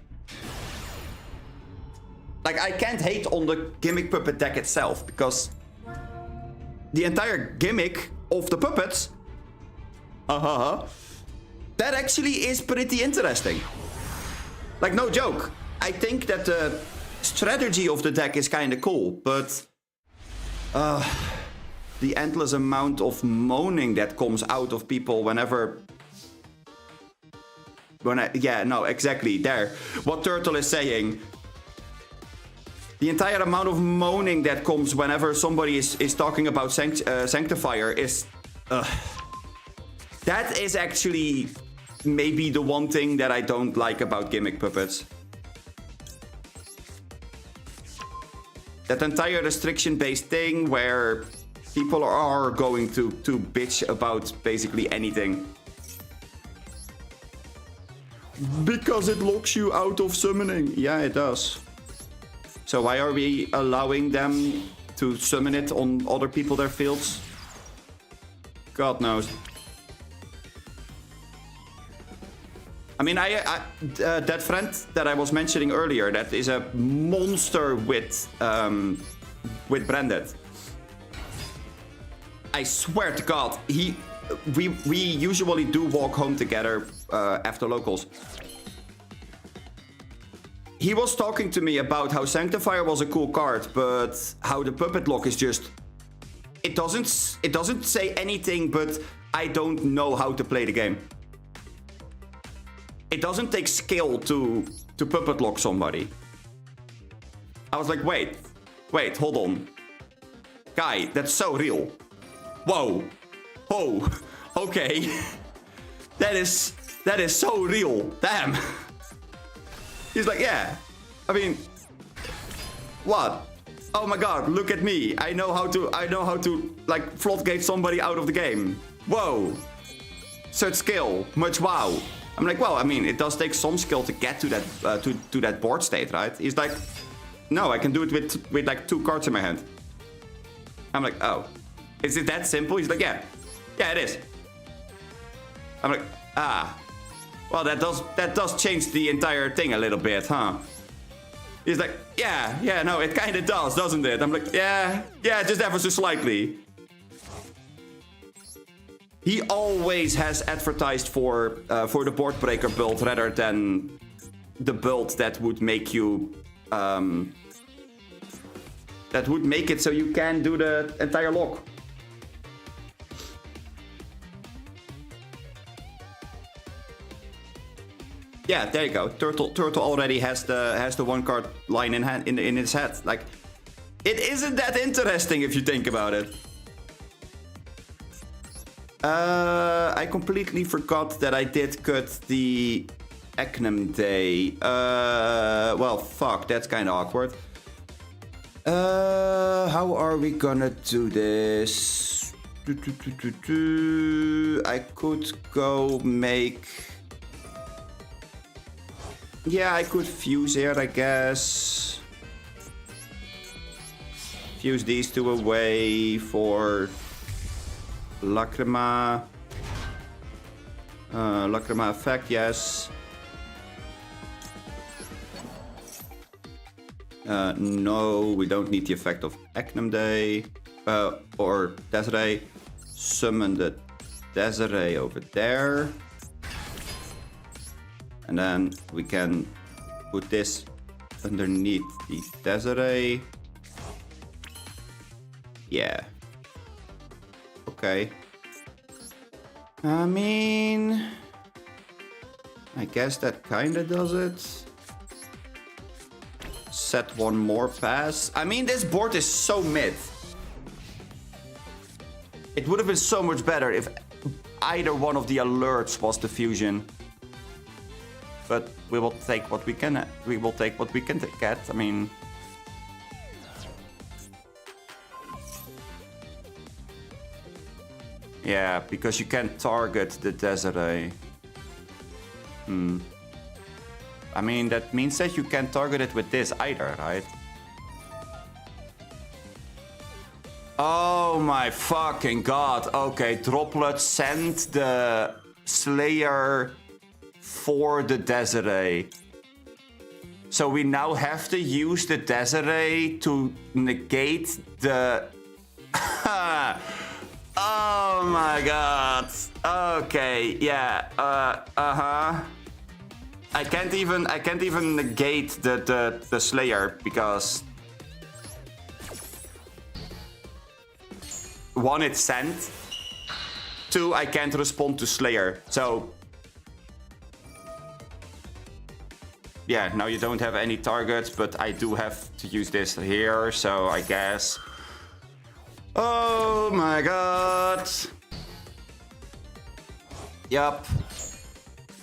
Like, I can't hate on the Gimmick Puppet deck itself, because the entire gimmick of the puppets, that actually is pretty interesting. Like, no joke. I think that the strategy of the deck is kind of cool, but the endless amount of moaning that comes out of people whenever... yeah, no, exactly, there. What Turtle is saying. The entire amount of moaning that comes whenever somebody is talking about Sanctifier is... that is actually maybe the one thing that I don't like about Gimmick Puppets. That entire restriction-based thing where people are going to bitch about basically anything. Because it locks you out of summoning. Yeah, it does. So why are we allowing them to summon it on other people, their fields? God knows. I mean, that friend that I was mentioning earlier, that is a monster with branded. I swear to God, we usually do walk home together after locals. He was talking to me about how Sanctifier was a cool card, but how the puppet lock is just... It doesn't say anything, but I don't know how to play the game. It doesn't take skill to puppet lock somebody. I was like, wait, hold on. Guy, that's so real. Whoa. Oh, okay. That is so real. Damn. He's like, yeah. I mean, what? Oh my God, look at me. I know how to like floodgate somebody out of the game. Whoa. Such skill. Much wow. I'm like, well, I mean, it does take some skill to get to that to that board state, right? He's like, no, I can do it with like 2 cards in my hand. I'm like, oh, is it that simple? He's like, yeah, it is. I'm like, ah, well, that does change the entire thing a little bit, huh? He's like, yeah, no, it kind of does, doesn't it? I'm like, yeah, just ever so slightly. He always has advertised for the board breaker build rather than the build that would make you that would make it so you can do the entire lock. Yeah, there you go. Turtle already has the 1 card line in his head. Like, it isn't that interesting if you think about it. I completely forgot that I did cut the Eknam Day. Well, fuck, that's kind of awkward. How are we gonna do this? I could go make... Yeah, I could fuse here, I guess. Fuse these 2 away for... Lacrima. Lacrima effect, yes. No, we don't need the effect of Eknam Day. Or Desiree. Summon the Desiree over there. And then we can put this underneath the Desiree. Yeah. Okay. I mean, I guess that kinda does it. Set 1 more pass. I mean, this board is so mid. It would have been so much better if either one of the alerts was the fusion. But we will take what we can. We will take what we can get. I mean. Yeah, because you can't target the Desiree. I mean, that means that you can't target it with this either, right? Oh my fucking God. Okay, Droplet sent the Slayer for the Desiree. So we now have to use the Desiree to negate the... Oh my God. Okay, yeah. I can't even negate the Slayer because 1, it's sent. 2, I can't respond to Slayer. So yeah, now you don't have any targets, but I do have to use this here, so I guess. Oh my God. Yup.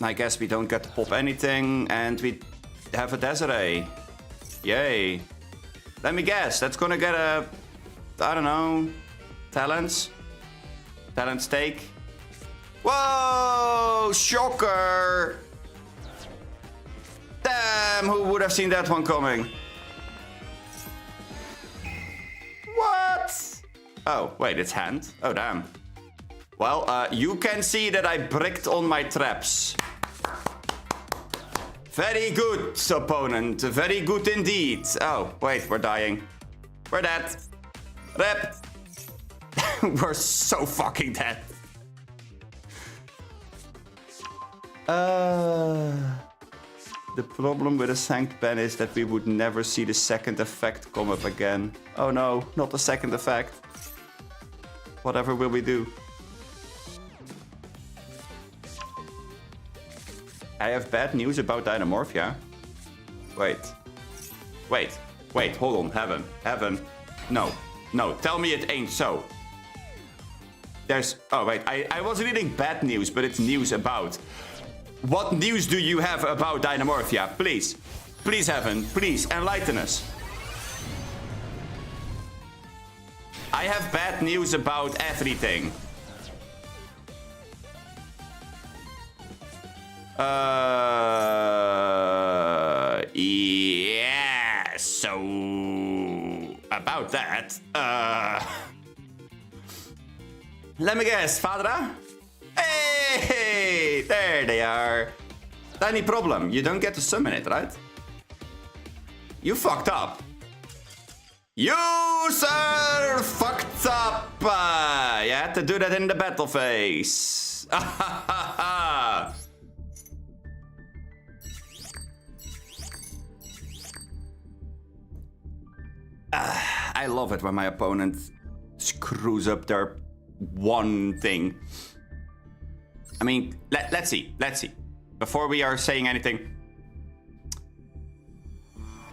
I guess we don't get to pop anything, and we have a Desiree. Yay. Let me guess, that's gonna get a... I don't know... Talents? Talent stake? Whoa! Shocker! Damn, who would have seen that one coming? What? Oh, wait, it's hand. Oh, damn. Well, you can see that I bricked on my traps. Very good, opponent. Very good indeed. Oh, wait, we're dying. We're dead. Rip. We're so fucking dead. The problem with a Sanct pen is that we would never see the second effect come up again. Oh no, not the second effect. Whatever will we do? I have bad news about Dynamorphia. Wait, hold on, Heaven. No, tell me it ain't so. Oh wait, I was reading bad news, but it's news about. What news do you have about Dynamorphia? Please, Heaven, please enlighten us. I have bad news about everything. Yeah, so about that, let me guess, Fadra? Hey, there they are. Tiny problem, you don't get to summon it, right? You fucked up. You, sir, fucked up. You had to do that in the battle phase. I love it when my opponent screws up their one thing. I mean, let's see. Before we are saying anything.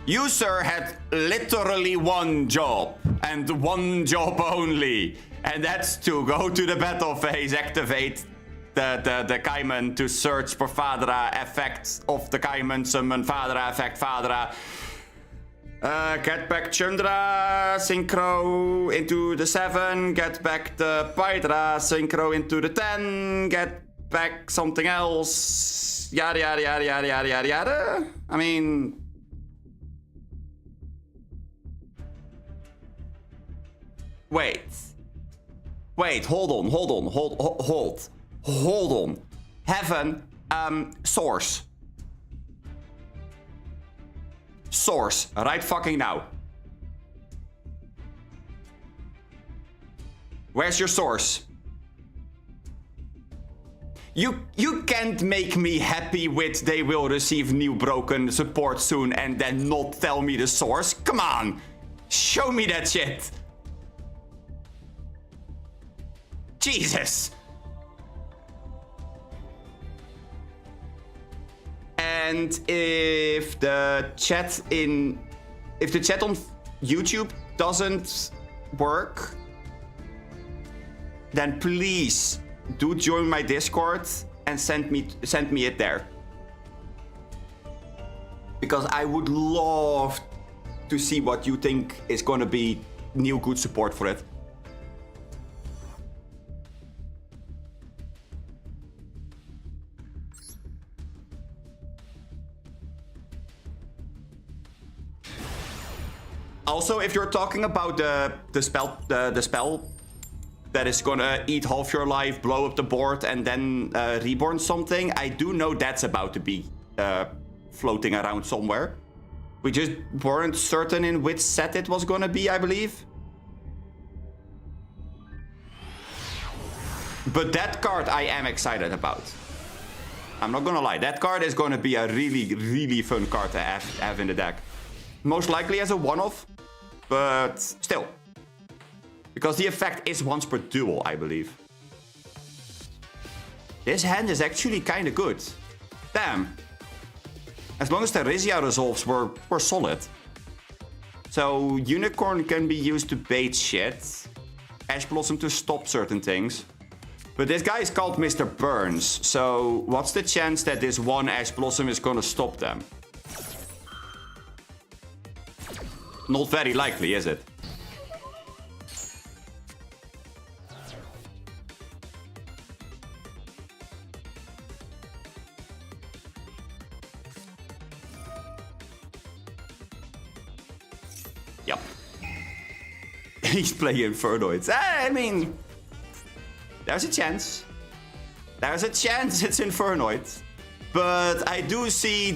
You, sir, had literally one job. And one job only. And that's to go to the battle phase, activate the Kaiman to search for Fadra effects of the Kaiman, summon Fadra effect Fadra. Get back Chandra synchro into the 7. Get back the Pydra synchro into the 10. Get back something else. Yada yada yada yada yada yada yada. I mean, wait, hold on. Heaven, source, right fucking now. Where's your source? You can't make me happy with they will receive new broken support soon and then not tell me the source. Come on, show me that shit. Jesus. And if the chat on YouTube doesn't work, then please do join my Discord and send me it there. Because I would love to see what you think is gonna be new good support for it. Also, if you're talking about the spell that is gonna eat half your life, blow up the board, and then reborn something, I do know that's about to be floating around somewhere. We just weren't certain in which set it was gonna be, I believe. But that card I am excited about. I'm not gonna lie, that card is gonna be a really, really fun card to have in the deck. Most likely as a one-off, but still. Because the effect is once per duel, I believe. This hand is actually kinda good. Damn. As long as the Teresia resolves were solid. So Unicorn can be used to bait shit. Ash Blossom to stop certain things. But this guy is called Mr. Burns, so what's the chance that this one Ash Blossom is gonna stop them? Not very likely, is it? Yep. He's playing Infernoids. I mean, there's a chance. There's a chance it's Infernoids. But I do see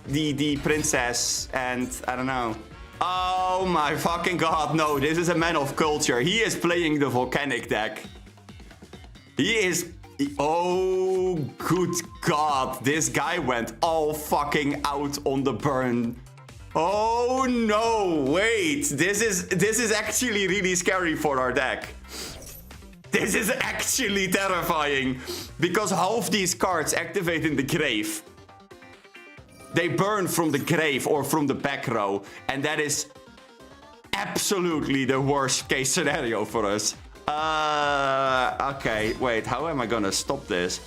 the princess, and I don't know. Oh my fucking god, no, this is a man of culture. He is playing the volcanic deck. He is... Oh, good god, this guy went all fucking out on the burn. Oh no, wait, this is actually really scary for our deck. This is actually terrifying, because half these cards activate in the grave. They burn from the grave or from the back row, and that is absolutely the worst case scenario for us. Okay, wait, how am I gonna stop this?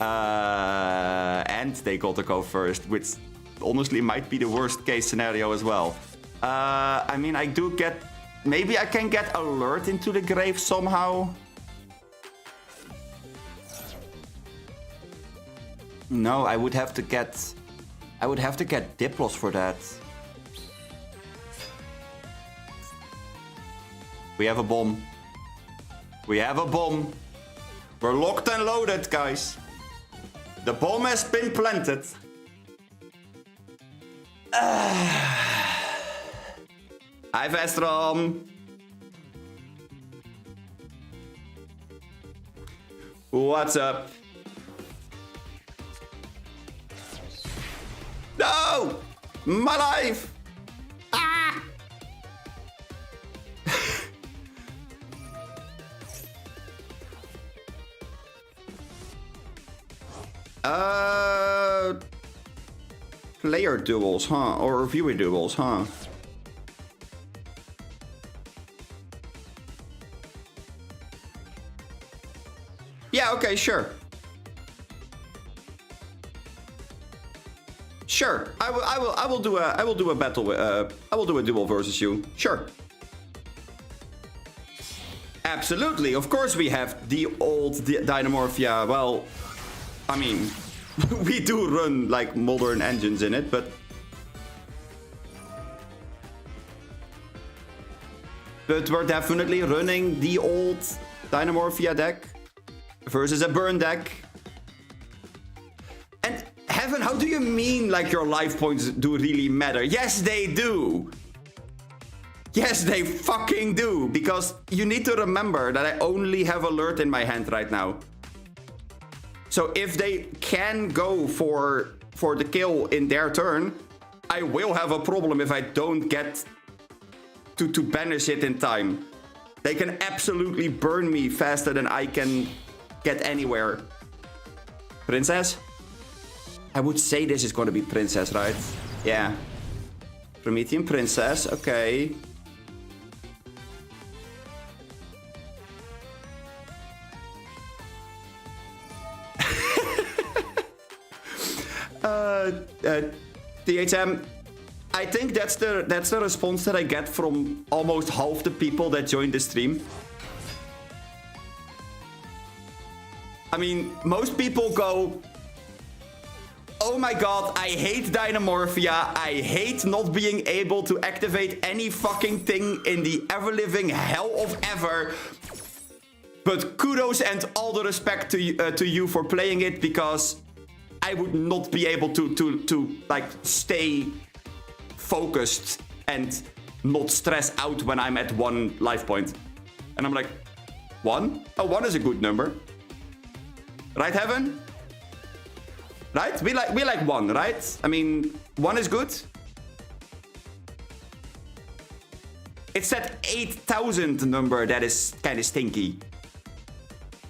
And they got to go first, which honestly might be the worst case scenario as well. I mean, I do get... Maybe I can get alert into the grave somehow. No, I would have to get Diplos for that. We have a bomb. We have a bomb. We're locked and loaded, guys. The bomb has been planted. Hi, Vestrom. What's up? No! My life! Ah! Player duels, huh? Or viewer duels, huh? Yeah, okay, sure. Sure, I will do a battle. I will do a duel versus you. Sure. Absolutely, of course we have the old Dynamorphia. Well, I mean, we do run like modern engines in it, but we're definitely running the old Dynamorphia deck versus a burn deck. And Heaven, how do you mean like your life points do really matter? Yes, they do. Yes, they fucking do. Because you need to remember that I only have alert in my hand right now. So if they can go for the kill in their turn, I will have a problem if I don't get to banish it in time. They can absolutely burn me faster than I can get anywhere. Princess? I would say this is going to be Princess, right? Yeah. Promethean Princess, okay. THM, I think that's the response that I get from almost half the people that join the stream. I mean, most people go, oh my god, I hate Dynamorphia. I hate not being able to activate any fucking thing in the ever-living hell of ever. But kudos and all the respect to you for playing it, because I would not be able to like stay focused and not stress out when I'm at 1 life point. And I'm like, 1? Oh, 1 is a good number. Right, Heaven? Right? We like 1, right? I mean, 1 is good. It's that 8,000 number that is kind of stinky.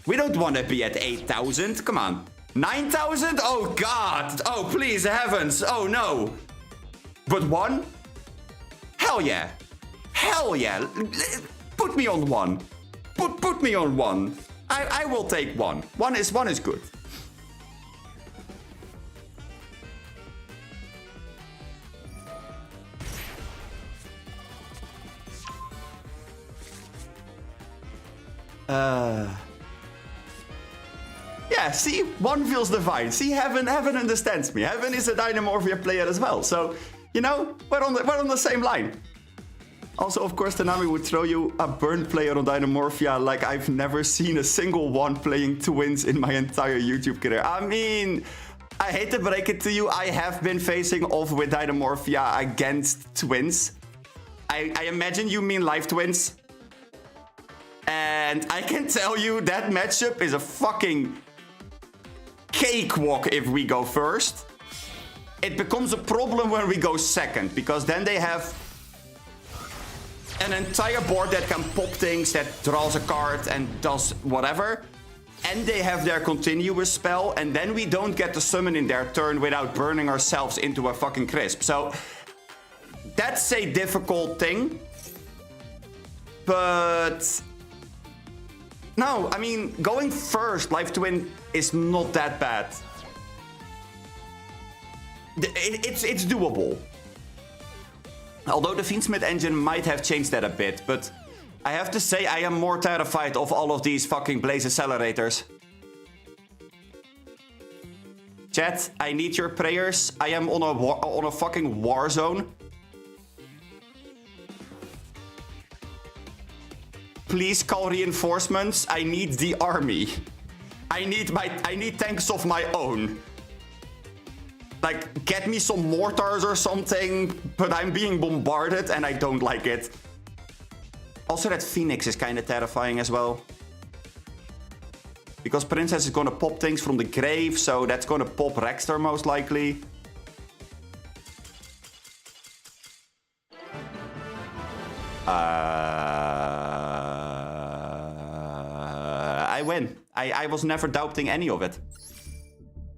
We don't want to be at 8,000. Come on. 9,000? Oh, God. Oh, please, heavens. Oh, no. But 1? Hell yeah. Hell yeah. Put me on 1. Put me on 1. I will take 1. 1 is good. Yeah, see, 1 feels divine. See, Heaven understands me. Heaven is a Dynamorphia player as well. So You know, we're on the same line. Also, of course, Konami would throw you a burn player on Dynamorphia like I've never seen a single one playing twins in my entire YouTube career. I mean, I hate to break it to you, I have been facing off with Dynamorphia against twins. I imagine you mean live twins. And I can tell you that matchup is a fucking cakewalk if we go first. It becomes a problem when we go second, because then they have an entire board that can pop things, that draws a card and does whatever. And they have their continuous spell, and then we don't get to summon in their turn without burning ourselves into a fucking crisp. So that's a difficult thing. But no, I mean, going first, Live Twin is not that bad. It's doable. Although the Fiiiiiine engine might have changed that a bit, but I have to say I am more terrified of all of these fucking Blaze accelerators. Chat, I need your prayers. I am on a fucking war zone. Please call reinforcements. I need the army. I need tanks of my own. Like, get me some mortars or something, but I'm being bombarded and I don't like it. Also, that Phoenix is kind of terrifying as well. Because Princess is going to pop things from the grave, so that's going to pop Rexter most likely. I win. I was never doubting any of it.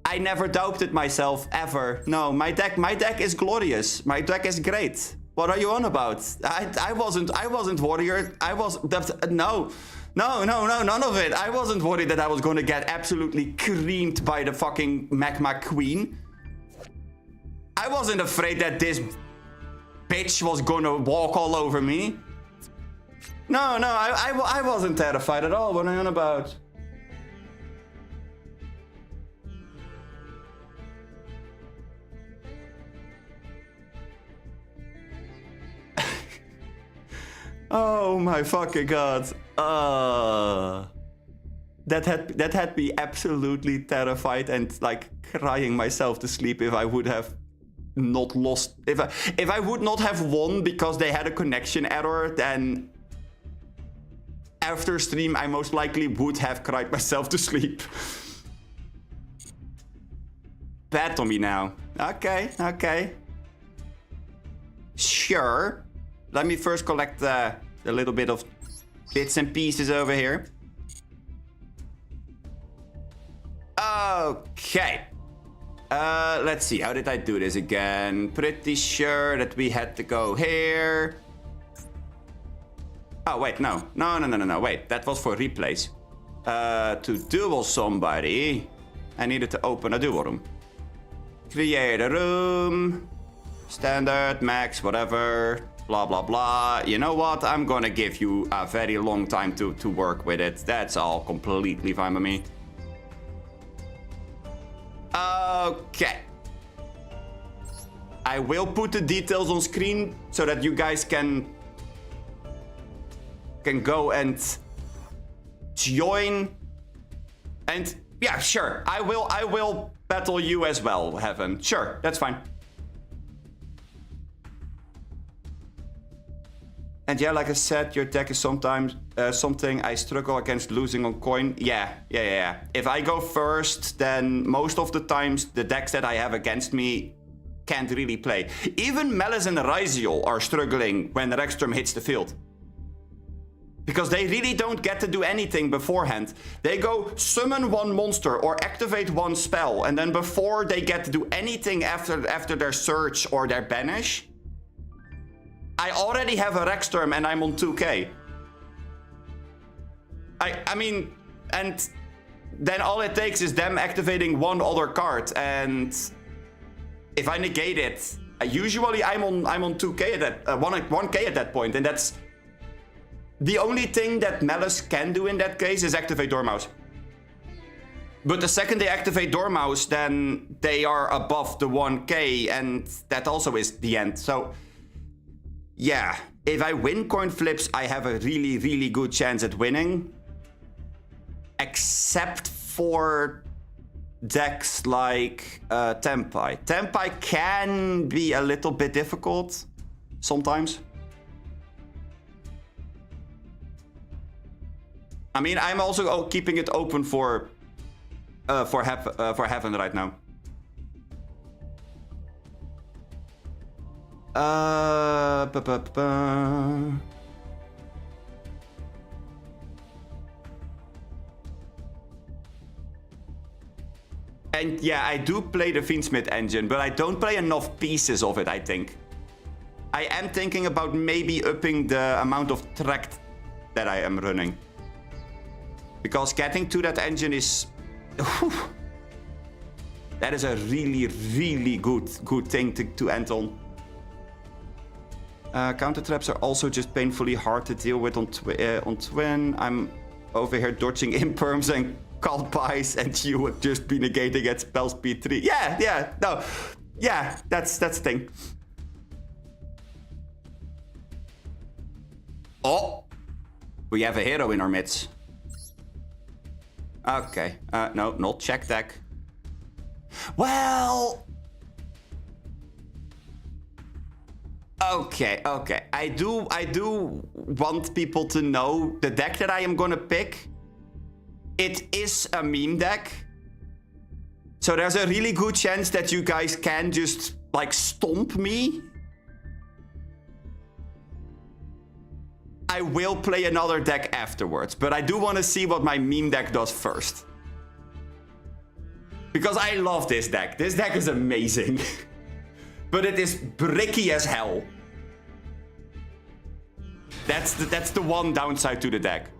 I never doubted myself ever. No, my deck is glorious. My deck is great. What are you on about? I wasn't warrior. No, none of it. I wasn't worried that I was going to get absolutely creamed by the fucking Magma Queen. I wasn't afraid that this bitch was going to walk all over me. No, I wasn't terrified at all. What are you on about? Oh my fucking god. That had me absolutely terrified and like crying myself to sleep if I would have not lost. If I would not have won because they had a connection error, then after stream I most likely would have cried myself to sleep. Bet on me now. Okay. Sure. Let me first collect a little bit of bits and pieces over here. Okay. Let's see. How did I do this again? Pretty sure that we had to go here. Oh, wait. No. Wait. That was for replays. To duel somebody, I needed to open a duel room. Create a room. Standard, max, whatever. Blah, blah, blah. You know what? I'm gonna give you a very long time to work with it. That's all completely fine by me. Okay. I will put the details on screen so that you guys can go and join. And yeah, sure. I will battle you as well, Heaven. Sure, that's fine. And yeah, like I said, your deck is sometimes something I struggle against losing on coin. Yeah. If I go first, then most of the times the decks that I have against me can't really play. Even Malice and Ryziel are struggling when Rexstorm hits the field. Because they really don't get to do anything beforehand. They go summon one monster or activate one spell, and then before they get to do anything after their search or their banish, I already have a Rexstorm and I'm on 2k. I mean, and then all it takes is them activating one other card, and if I negate it, usually I'm on 2k at that 1k at that point, and that's the only thing that Malice can do in that case is activate Dormouse. But the second they activate Dormouse, then they are above the 1k, and that also is the end. So, yeah. If I win coin flips, I have a really, really good chance at winning. Except for decks like Tempai. Tempai can be a little bit difficult sometimes. I mean, I'm also keeping it open for heaven right now. And yeah, I do play the Fiiiiiine engine, but I don't play enough pieces of it, I think. I am thinking about maybe upping the amount of track that I am running. Because getting to that engine is... that is a really, really good thing to end on. Counter traps are also just painfully hard to deal with on Twin. I'm over here dodging imperms and called buys, and you have just been negating at spell speed 3. Yeah, no. Yeah, that's the thing. Oh! We have a hero in our midst. Okay. No, not check deck. Well... Okay. I do want people to know the deck that I am gonna pick. It is a meme deck. So there's a really good chance that you guys can just, like, stomp me. I will play another deck afterwards, but I do want to see what my meme deck does first. Because I love this deck. This deck is amazing. But it is bricky as hell. That's the one downside to the deck.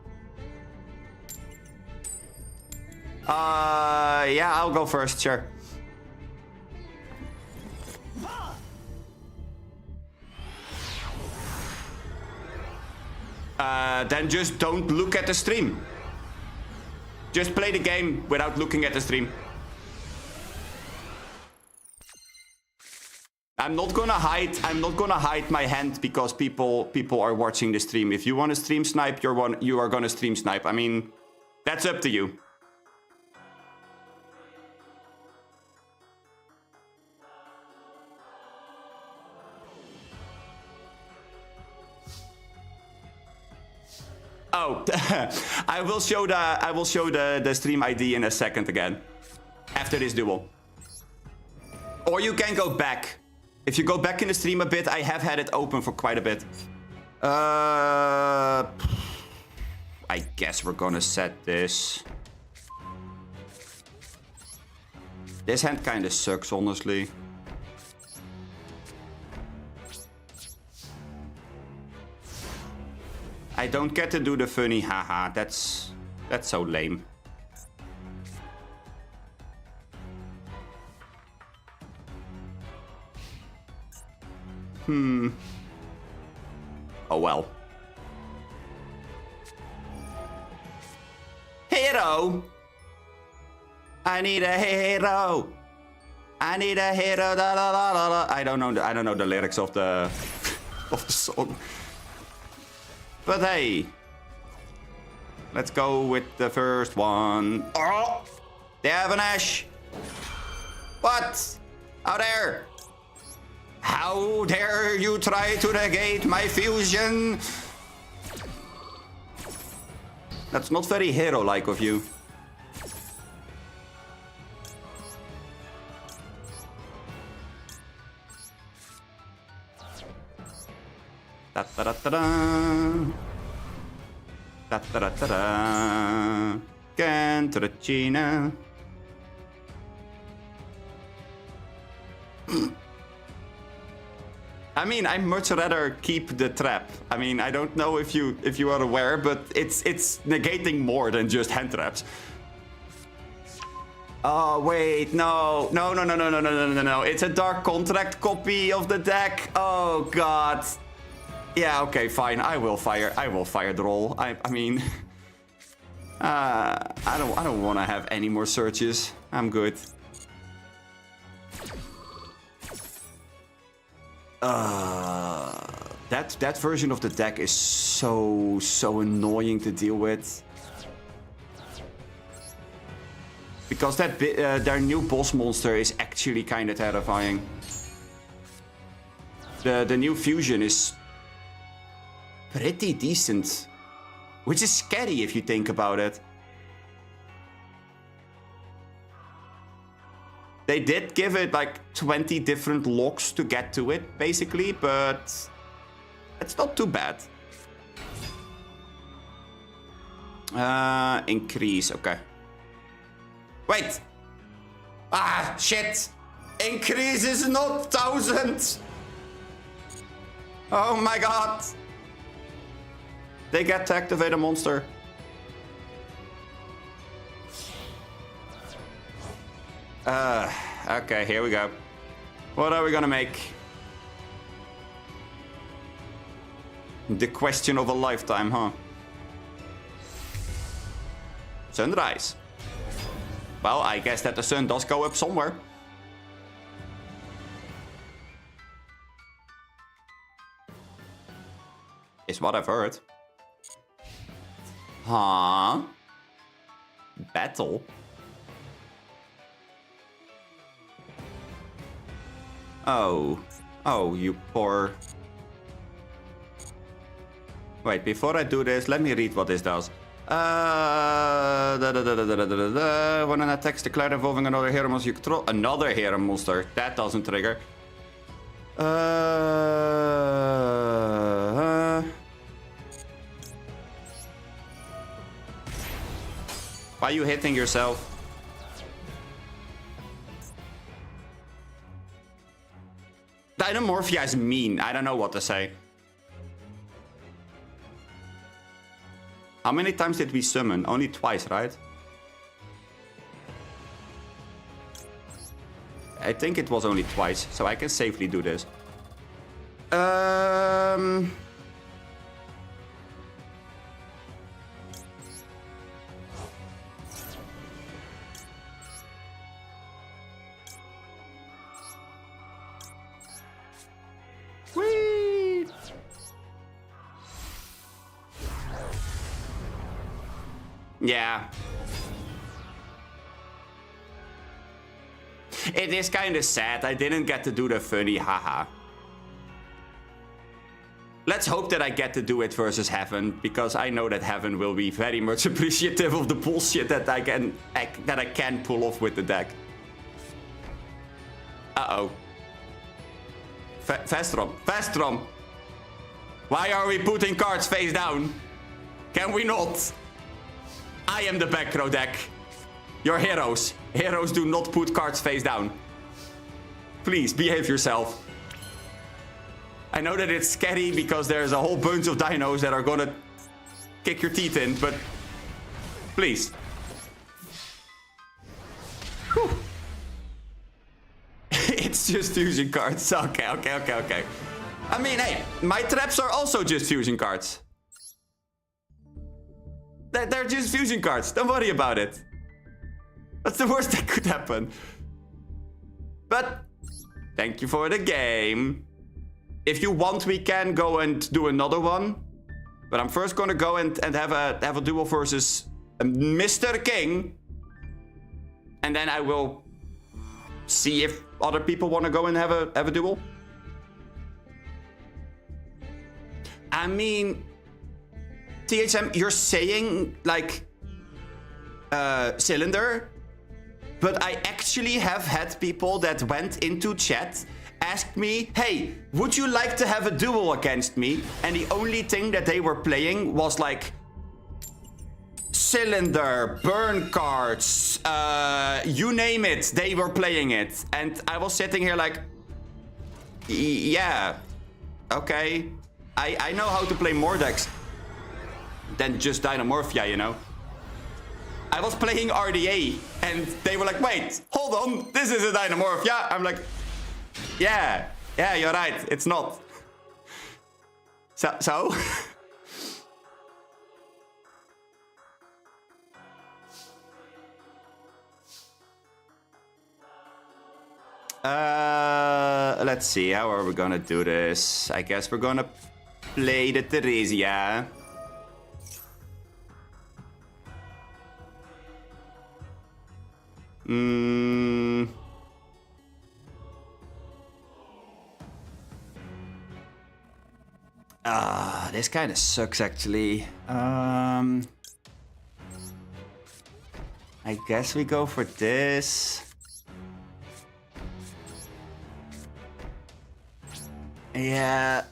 Yeah, I'll go first, sure. Then just don't look at the stream. Just play the game without looking at the stream. I'm not gonna hide my hand because people are watching the stream. If you want to stream snipe, you are gonna stream snipe. I mean, that's up to you. Oh, I will show the stream ID in a second again. After this duel. Or you can go back. If you go back in the stream a bit, I have had it open for quite a bit. I guess we're gonna set this. This hand kinda sucks, honestly. I don't get to do the funny haha. That's so lame. Oh well. Hero! I need a hero! I need a hero! Da, da, da, da, da. I don't know the lyrics of the of the song. But hey, let's go with the first one. Oh, they have an Ash. What? Out there? How dare you try to negate my fusion? That's not very hero-like of you. Da-da-da-da-da. Da-da-da-da-da. Cantracina. I mean, I'd much rather keep the trap. I mean, I don't know if you are aware, but it's negating more than just hand traps. Oh wait, no. It's a Dark Contract copy of the deck. Oh god. Yeah, okay, fine. I will fire the roll. I mean, I don't want to have any more searches. I'm good. That version of the deck is so annoying to deal with. Because their new boss monster is actually kind of terrifying. The new fusion is pretty decent. Which is scary if you think about it. They did give it like 20 different locks to get to it, basically, but it's not too bad. Increase, okay. Wait! Ah, shit! Increase is not 1000! Oh my god! They get to activate a monster. Okay, here we go. What are we gonna make? The question of a lifetime, huh? Sunrise. Well, I guess that the sun does go up somewhere. Is what I've heard. Huh? Battle? Oh. Oh, you poor... Wait, before I do this, let me read what this does. When an attack's declared involving another hero monster you control... Another hero monster. That doesn't trigger. Why are you hitting yourself? Dynamorphia is mean. I don't know what to say. How many times did we summon? Only twice, right? I think it was only twice, so I can safely do this. Whee! Yeah. It is kind of sad. I didn't get to do the funny haha. Let's hope that I get to do it versus Heaven, because I know that Heaven will be very much appreciative of the bullshit that I can pull off with the deck. Uh-oh. Vestrom. Vestrom! Why are we putting cards face down? Can we not? I am the back row deck. You're heroes. Heroes do not put cards face down. Please, behave yourself. I know that it's scary because there's a whole bunch of dinos that are gonna kick your teeth in, but please. Whew. It's just fusion cards. Okay. I mean, hey, my traps are also just fusion cards. They're just fusion cards. Don't worry about it. That's the worst that could happen. But thank you for the game. If you want, we can go and do another one. But I'm first gonna go and have a duel versus Mr. King. And then I will see if other people want to go and have a duel. I mean, THM, you're saying like cylinder, but I actually have had people that went into chat ask me, hey, would you like to have a duel against me? And the only thing that they were playing was like cylinder, burn cards, you name it, they were playing it. And I was sitting here like, yeah, okay. I know how to play more decks than just Dynamorphia, you know. I was playing RDA and they were like, wait, hold on, this is a Dynamorphia. I'm like, yeah, you're right, it's not. So? Let's see. How are we gonna do this? I guess we're gonna play the Theresia. This kind of sucks actually. I guess we go for this. Yeah.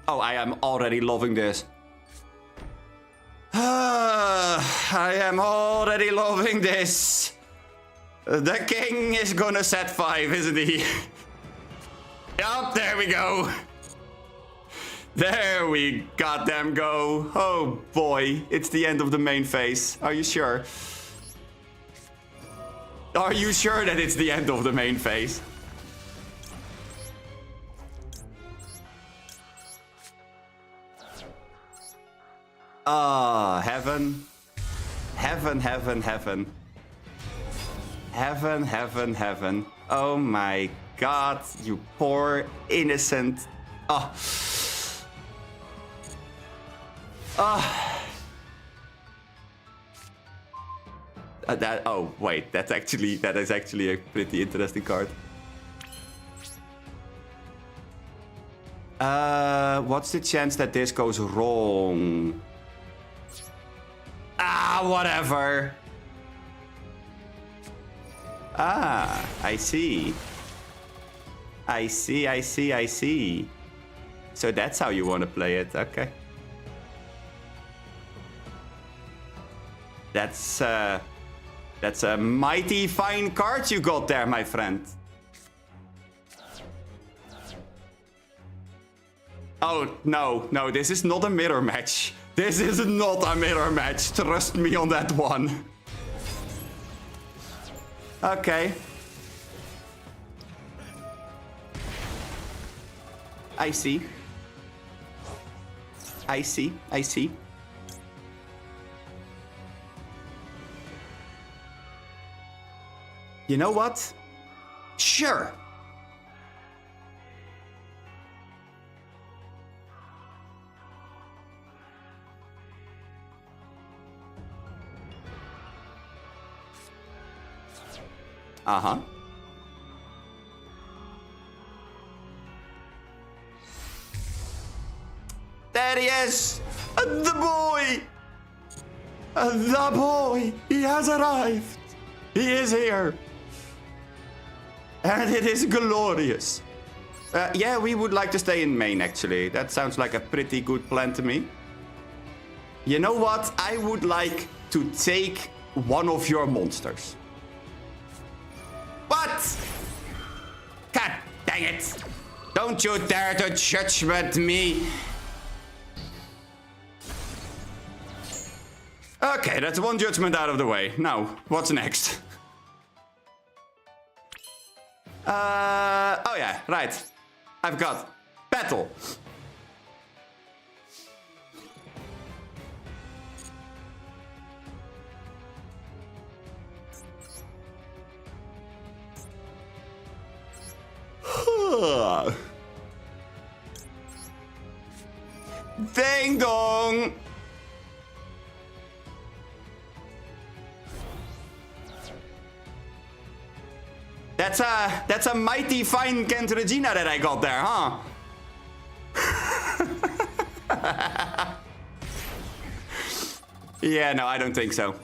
Oh, I am already loving this. I am already loving this. The king is gonna set 5, isn't he? Yup, there we go. There we goddamn go. Oh boy, it's the end of the main phase. Are you sure? Are you sure that it's the end of the main phase? Ah, heaven. Heaven, heaven, heaven. Heaven, heaven, heaven. Oh my god, you poor innocent. Oh. Oh. Oh wait, that is actually a pretty interesting card. What's the chance that this goes wrong? Ah, whatever. Ah, I see. I see, I see, I see. So that's how you want to play it, okay. That's a mighty fine card you got there, my friend. Oh, no, no, this is not a mirror match. This is not a mirror match. Trust me on that one. Okay. I see. I see, I see. You know what? Sure. Uh-huh. There he is! The boy! The boy! He has arrived! He is here! And it is glorious. Yeah, we would like to stay in Maine, actually. That sounds like a pretty good plan to me. You know what? I would like to take one of your monsters. What? God dang it. Don't you dare to judgment me. Okay, that's one judgment out of the way. Now, what's next? Oh yeah, right. I've got battle. Ding dong. That's a mighty fine Kent Regina that I got there, huh? Yeah, no, I don't think so.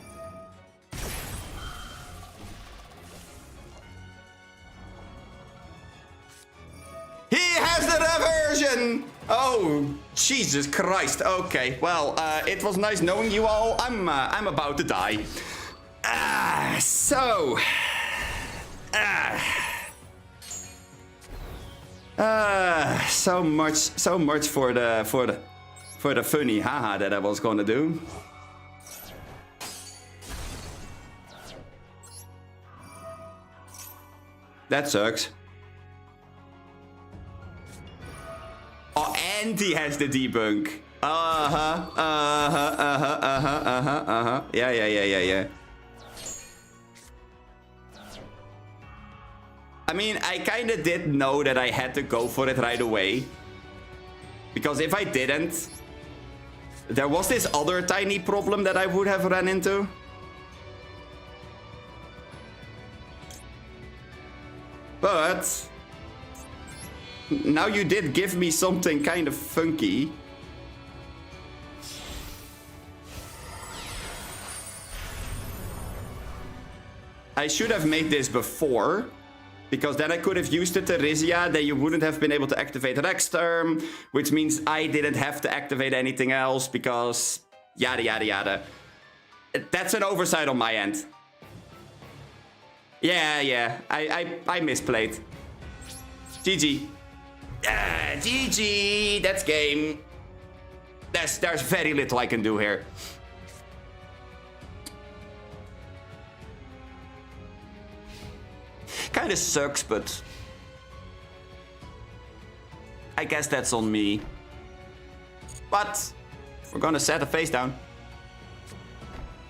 He has the reversion! Oh, Jesus Christ. Okay, well, it was nice knowing you all. I'm about to die. So much for the funny haha that I was gonna do. That sucks. Oh, and he has the debunk. Yeah. I mean, I kind of did know that I had to go for it right away. Because if I didn't, there was this other tiny problem that I would have run into. But now you did give me something kind of funky. I should have made this before, because then I could have used the Theresia, then you wouldn't have been able to activate Rexterm, which means I didn't have to activate anything else because yada yada yada. That's an oversight on my end. Yeah, I misplayed. GG. GG, that's game. There's very little I can do here. Kinda sucks, but I guess that's on me. But we're gonna set a face down.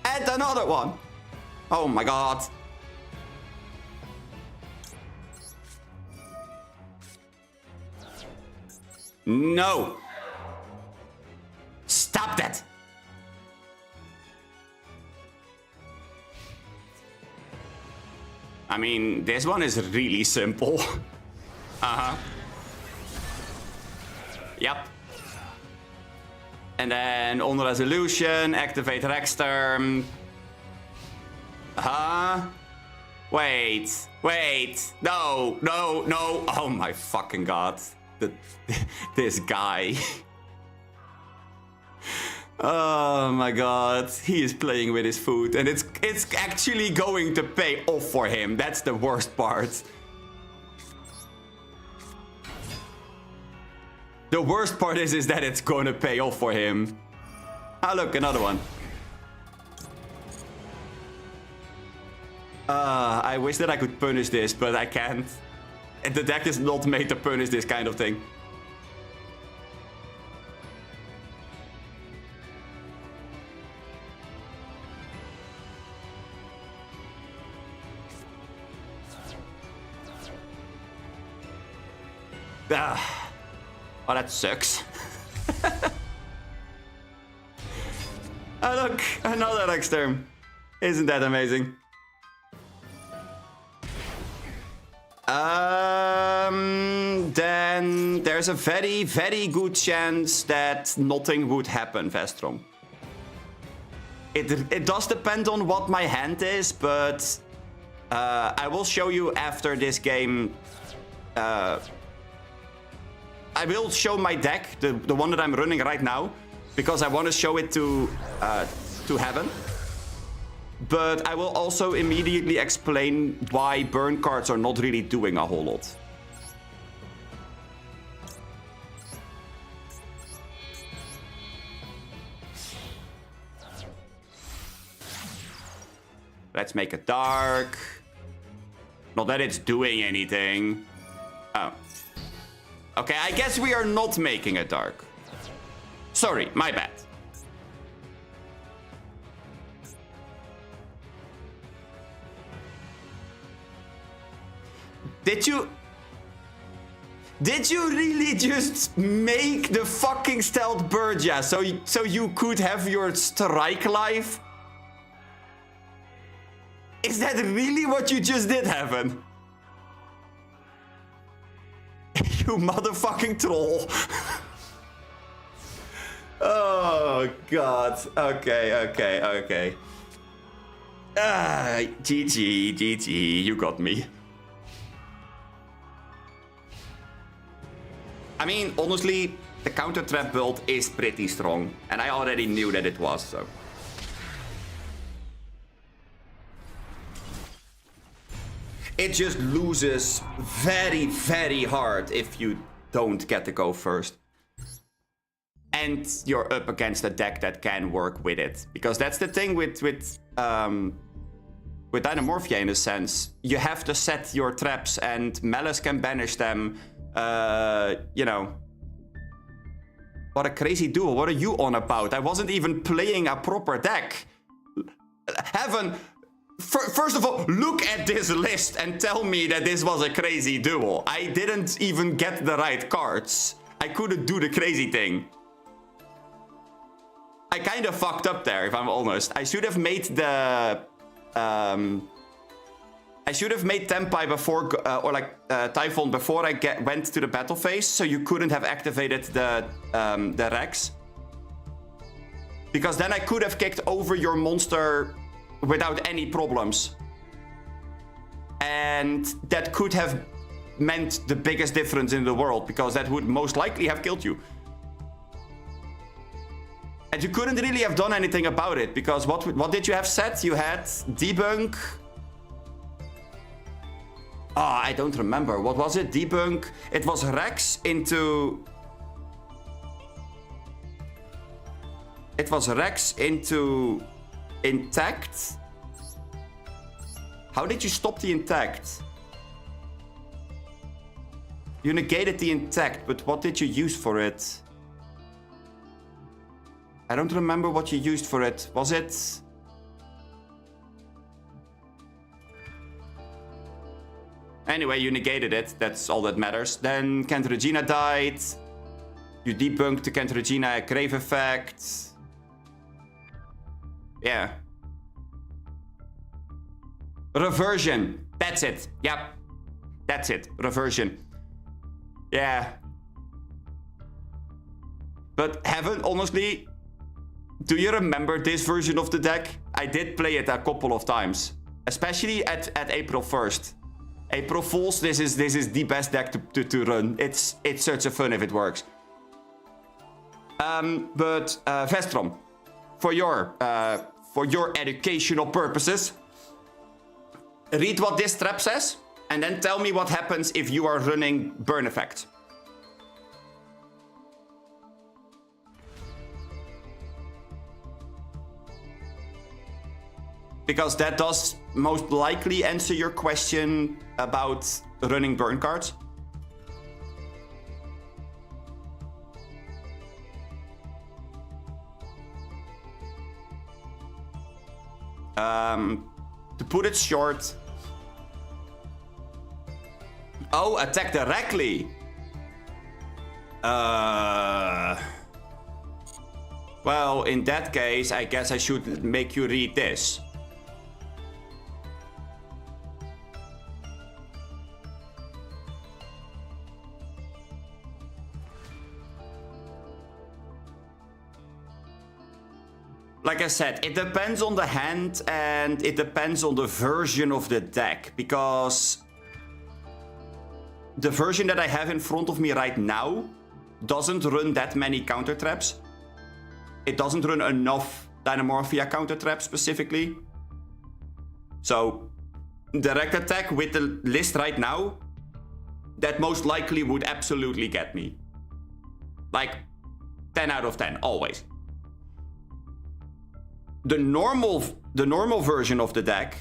And another one. Oh my god. No. Stop that. I mean, this one is really simple. Yep. And then on resolution, activate Rexterm. Wait. No. Oh my fucking god. This guy. Oh my god, he is playing with his food and it's actually going to pay off for him. That's the worst part. The worst part is that it's gonna pay off for him. Ah, look, another one. I wish that I could punish this, but I can't. The deck is not made to punish this kind of thing. Oh, that sucks. Oh, look, another Rexterm. Isn't that amazing? Then there's a very, very good chance that nothing would happen, Vestrom. It does depend on what my hand is, but I will show you after this game. I will show my deck, the one that I'm running right now, because I want to show it to Heaven. But I will also immediately explain why burn cards are not really doing a whole lot. Let's make a dark. Not that it's doing anything. Oh. Okay, I guess we are not making a dark. Sorry, my bad. Did you really just make the fucking stealth bird, yeah? So you could have your strike life? Is that really what you just did, Heaven? You motherfucking troll. Oh god. Okay. GG, you got me. I mean, honestly, the counter trap build is pretty strong, and I already knew that it was, so. It just loses very, very hard if you don't get to go first. And you're up against a deck that can work with it. Because that's the thing with with Dynamorphia in a sense. You have to set your traps and Malice can banish them. You know. What a crazy duel. What are you on about? I wasn't even playing a proper deck. Heaven, first of all, look at this list and tell me that this was a crazy duel. I didn't even get the right cards. I couldn't do the crazy thing. I kind of fucked up there, if I'm honest. I should have made the... I should have made Tempai before, or like Typhon before I went to the battle phase, so you couldn't have activated the Rex. Because then I could have kicked over your monster without any problems. And that could have meant the biggest difference in the world, because that would most likely have killed you. And you couldn't really have done anything about it, because what did you have set? You had Debunk... Ah, I don't remember. What was it? Debunk. It was Rex into... It was Rex into... Intact? How did you stop the Intact? You negated the Intact, but what did you use for it? I don't remember what you used for it. Was it... Anyway, you negated it. That's all that matters. Then Kent Regina died. You debunked the Kent Regina Grave effect. Yeah. Reversion. That's it. Yep. That's it. Reversion. Yeah. But Heaven, honestly, do you remember this version of the deck? I did play it a couple of times. Especially at April 1st. April Fools, this is the best deck to run. It's such a fun if it works. But Vestrom, for your educational purposes, read what this trap says, and then tell me what happens if you are running Burn Effect. Because that does most likely answer your question about running burn cards. To put it short... Oh, attack directly! Well, in that case, I guess I should make you read this. Like I said, it depends on the hand and it depends on the version of the deck. Because the version that I have in front of me right now doesn't run that many counter traps. It doesn't run enough Dynamorphia counter traps specifically. So, direct attack with the list right now, that most likely would absolutely get me. Like, 10 out of 10, always. The normal version of the deck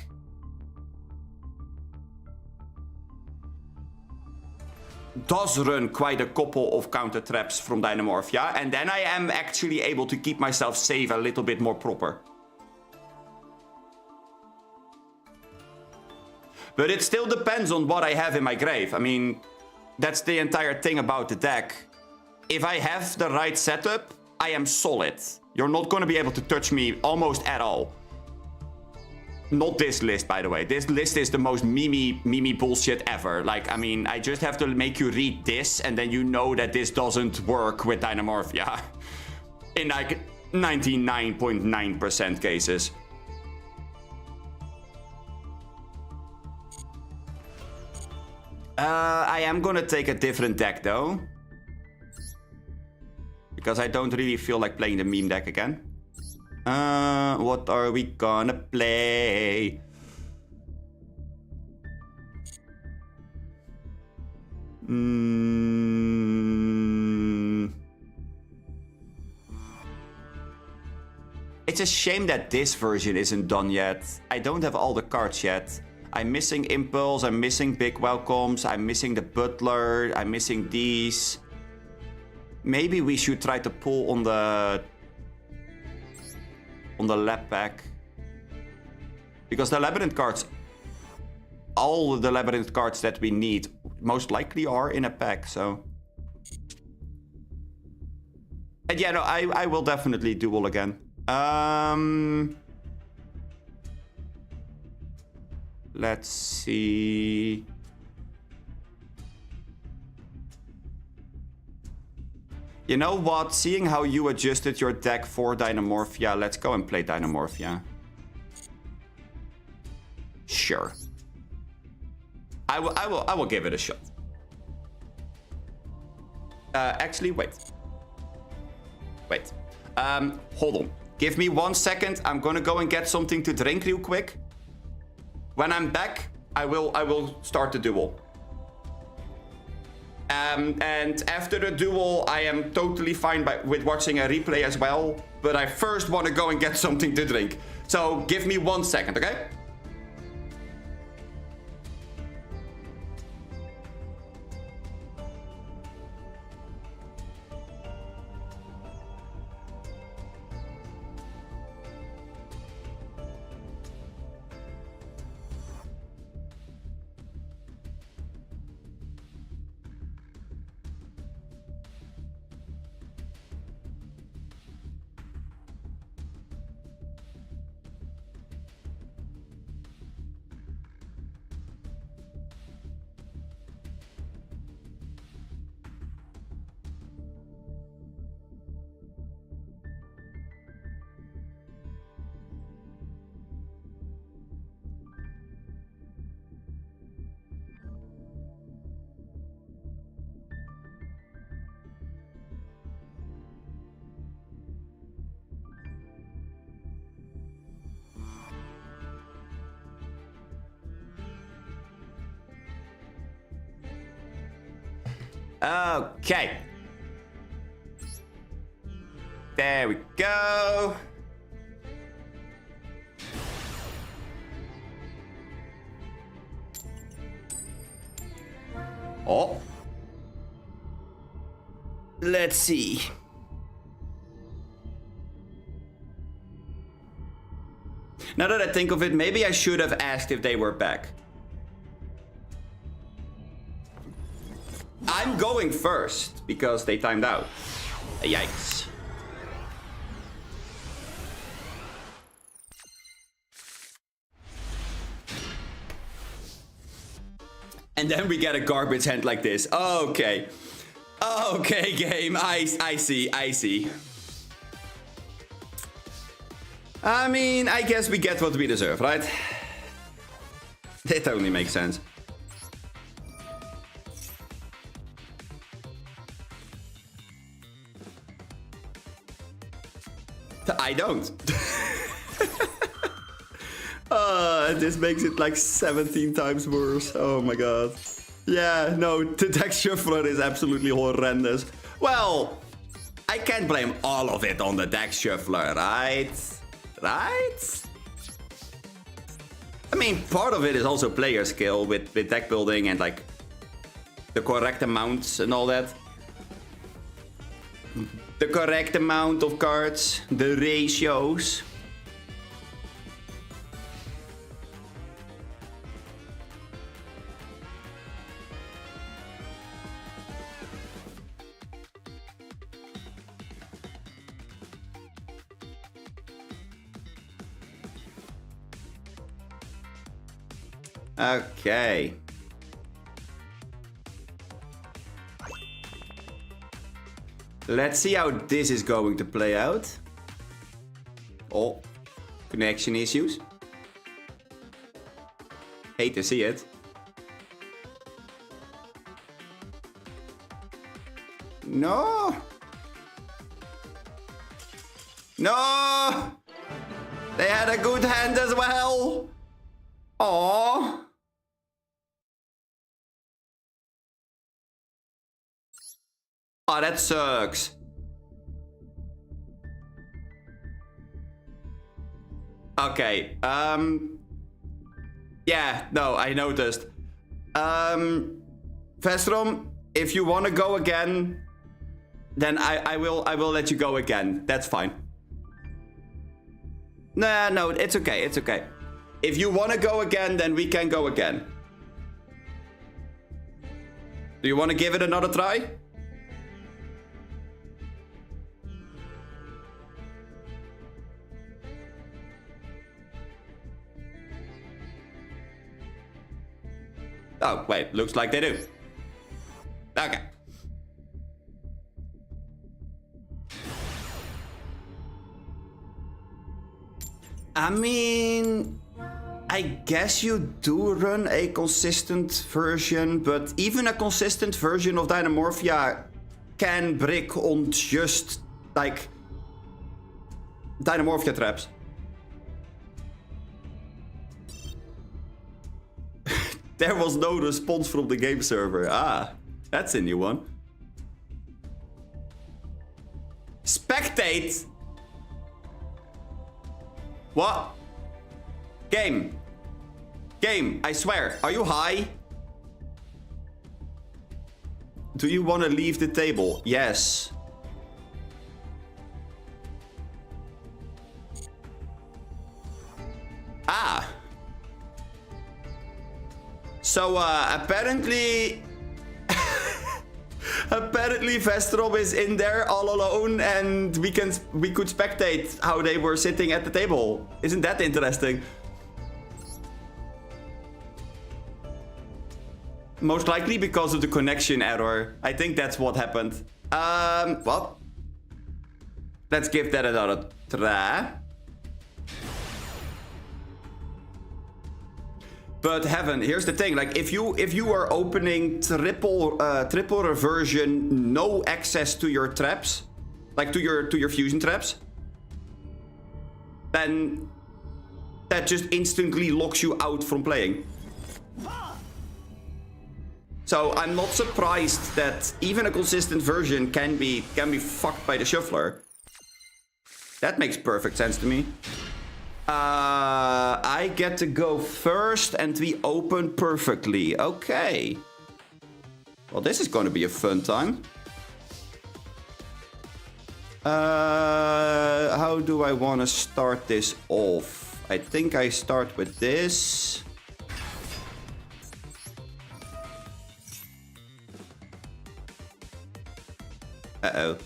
does run quite a couple of counter traps from Dynamorphia, and then I am actually able to keep myself safe a little bit more proper. But it still depends on what I have in my grave. I mean, that's the entire thing about the deck. If I have the right setup, I am solid. You're not going to be able to touch me almost at all. Not this list, by the way. This list is the most meme bullshit ever. Like, I mean, I just have to make you read this, and then you know that this doesn't work with Dynamorphia. In like 99.9% cases. I am gonna take a different deck, though. Because I don't really feel like playing the meme deck again. What are we gonna play? It It's a shame that this version isn't done yet. I don't have all the cards yet. I'm missing Impulse, I'm missing Big Welcomes, I'm missing the Butler, I'm missing these. Maybe we should try to pull on the lab pack. Because the Labyrinth cards, all the Labyrinth cards that we need most likely are in a pack, so. And yeah, no, I will definitely duel again. Let's see. You know what? Seeing how you adjusted your deck for Dynamorphia, let's go and play Dynamorphia. Sure. I will give it a shot. Actually, wait. Wait. Hold on. Give me 1 second. I'm gonna go and get something to drink real quick. When I'm back, I will start the duel. And after the duel, I am totally fine with watching a replay as well. But I first want to go and get something to drink. So give me 1 second, okay? Okay. There we go. Oh. Let's see. Now that I think of it, maybe I should have asked if they were back. I'm going first because they timed out. Yikes. And then we get a garbage hand like this. Okay. Okay, game. I see. I see. I mean, I guess we get what we deserve, right? It only makes sense. I don't. This makes it like 17 times worse. Oh my god. Yeah, no, the deck shuffler is absolutely horrendous. Well, I can't blame all of it on the deck shuffler, right? Right? I mean, part of it is also player skill with deck building and like the correct amounts and all that. The correct amount of cards, the ratios. Okay. Let's see how this is going to play out. Oh, connection issues. Hate to see it. No! No! They had a good hand as well! Aww! Oh, that sucks. Okay. Yeah, no, I noticed. Vestrom, if you want to go again, then I will let you go again. That's fine. Nah, no, it's okay. It's okay. If you want to go again, then we can go again. Do you want to give it another try? Oh, wait, looks like they do. Okay. I mean, I guess you do run a consistent version, but even a consistent version of Dynamorphia can brick on just, like, Dynamorphia traps. There was no response from the game server. Ah, that's a new one. Spectate? What? Game. Game, I swear. Are you high? Do you want to leave the table? Yes. Ah. So, apparently... apparently Vestrom is in there all alone and we could spectate how they were sitting at the table. Isn't that interesting? Most likely because of the connection error. I think that's what happened. Well, let's give that another try. But Heaven, here's the thing. Like, if you are opening triple reversion, no access to your traps, like to your fusion traps, then that just instantly locks you out from playing. So I'm not surprised that even a consistent version can be fucked by the shuffler. That makes perfect sense to me. I get to go first and we open perfectly. Okay. Well, this is going to be a fun time. How do I want to start this off? I think I start with this. Uh-oh.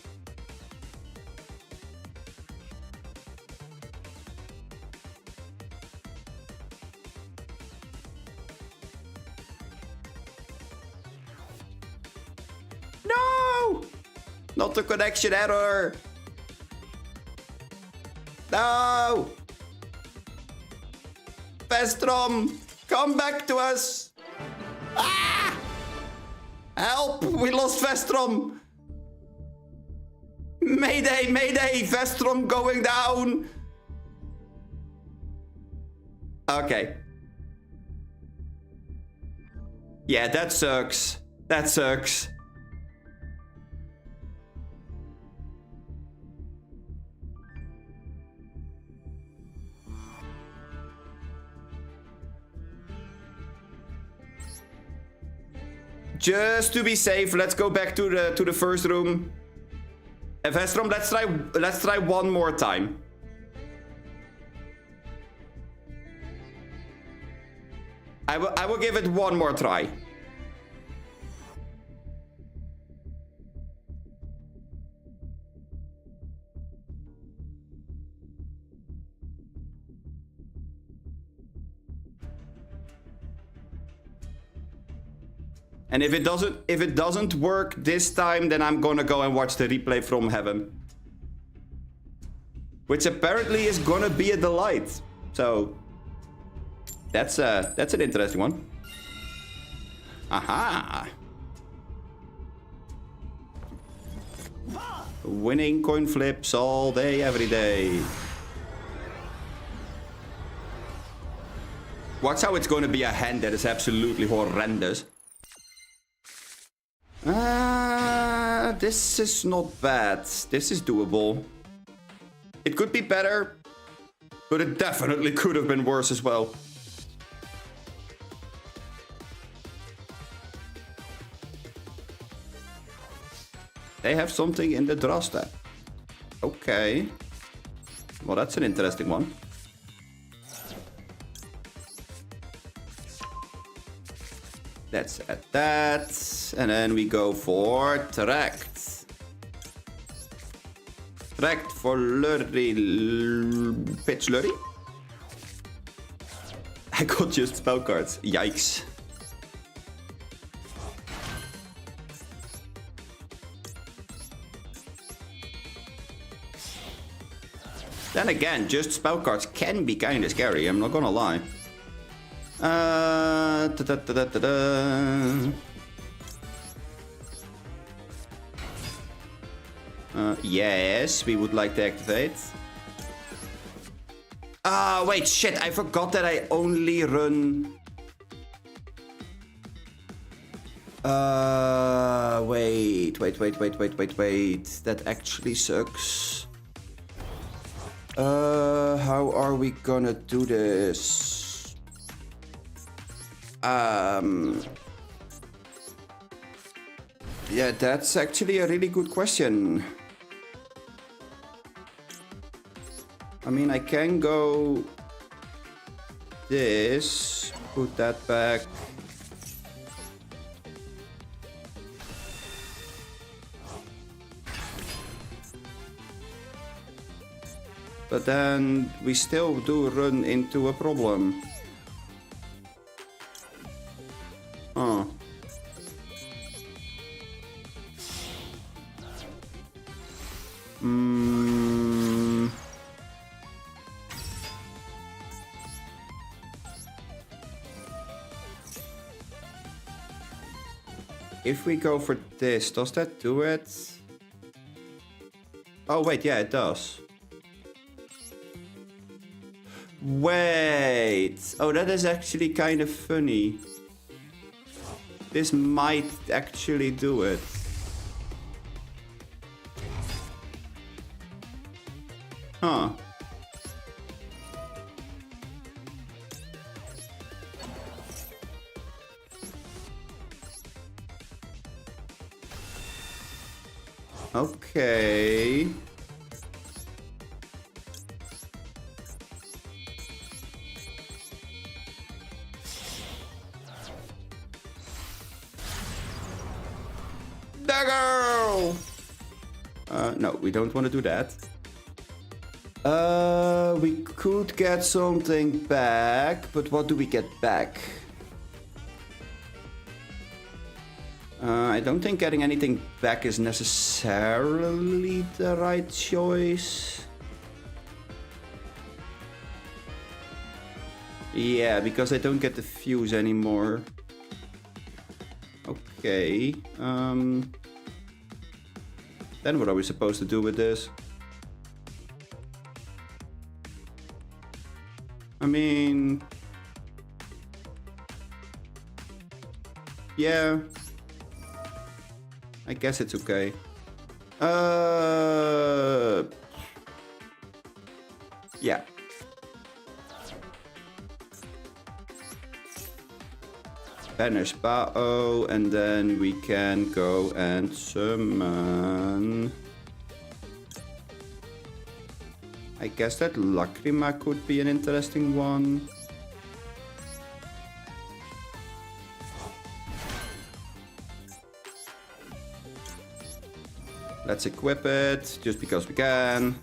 No! Not the connection error! No! Vestrom! Come back to us! Ah! Help! We lost Vestrom! Mayday! Mayday! Vestrom going down! Okay. Yeah, that sucks. That sucks. Just to be safe, let's go back to the first room. Vestrom, let's try one more time. I will give it one more try. And if it doesn't work this time, then I'm gonna go and watch the replay from Heaven. Which apparently is gonna be a delight. So that's an interesting one. Aha! Winning coin flips all day, every day. Watch how it's gonna be a hand that is absolutely horrendous. This is not bad. This is doable. It could be better. But it definitely could have been worse as well. They have something in the draw step. Okay. Well, that's an interesting one. Let's add that. And then we go for Tract. Tract for Lurry. Pitch Lurry? I got just spell cards. Yikes. Then again, just spell cards can be kind of scary, I'm not gonna lie. Yes, we would like to activate. Wait, shit, I forgot that I only run... Wait. That actually sucks. How are we gonna do this? Yeah, that's actually a really good question. I mean, I can go this, put that back. But then we still do run into a problem. Oh. If we go for this, does that do it? Oh wait, yeah, it does. Wait. Oh, that is actually kind of funny. This might actually do it. Huh. Okay. Dagger! No, we don't want to do that. We could get something back, but what do we get back? I don't think getting anything back is necessarily the right choice. Yeah, because I don't get the fuse anymore. Okay. Then what are we supposed to do with this? I mean... yeah. I guess it's okay. Yeah. Banish Bao, and then we can go and summon. I guess that Lacrima could be an interesting one. Let's equip it, just because we can.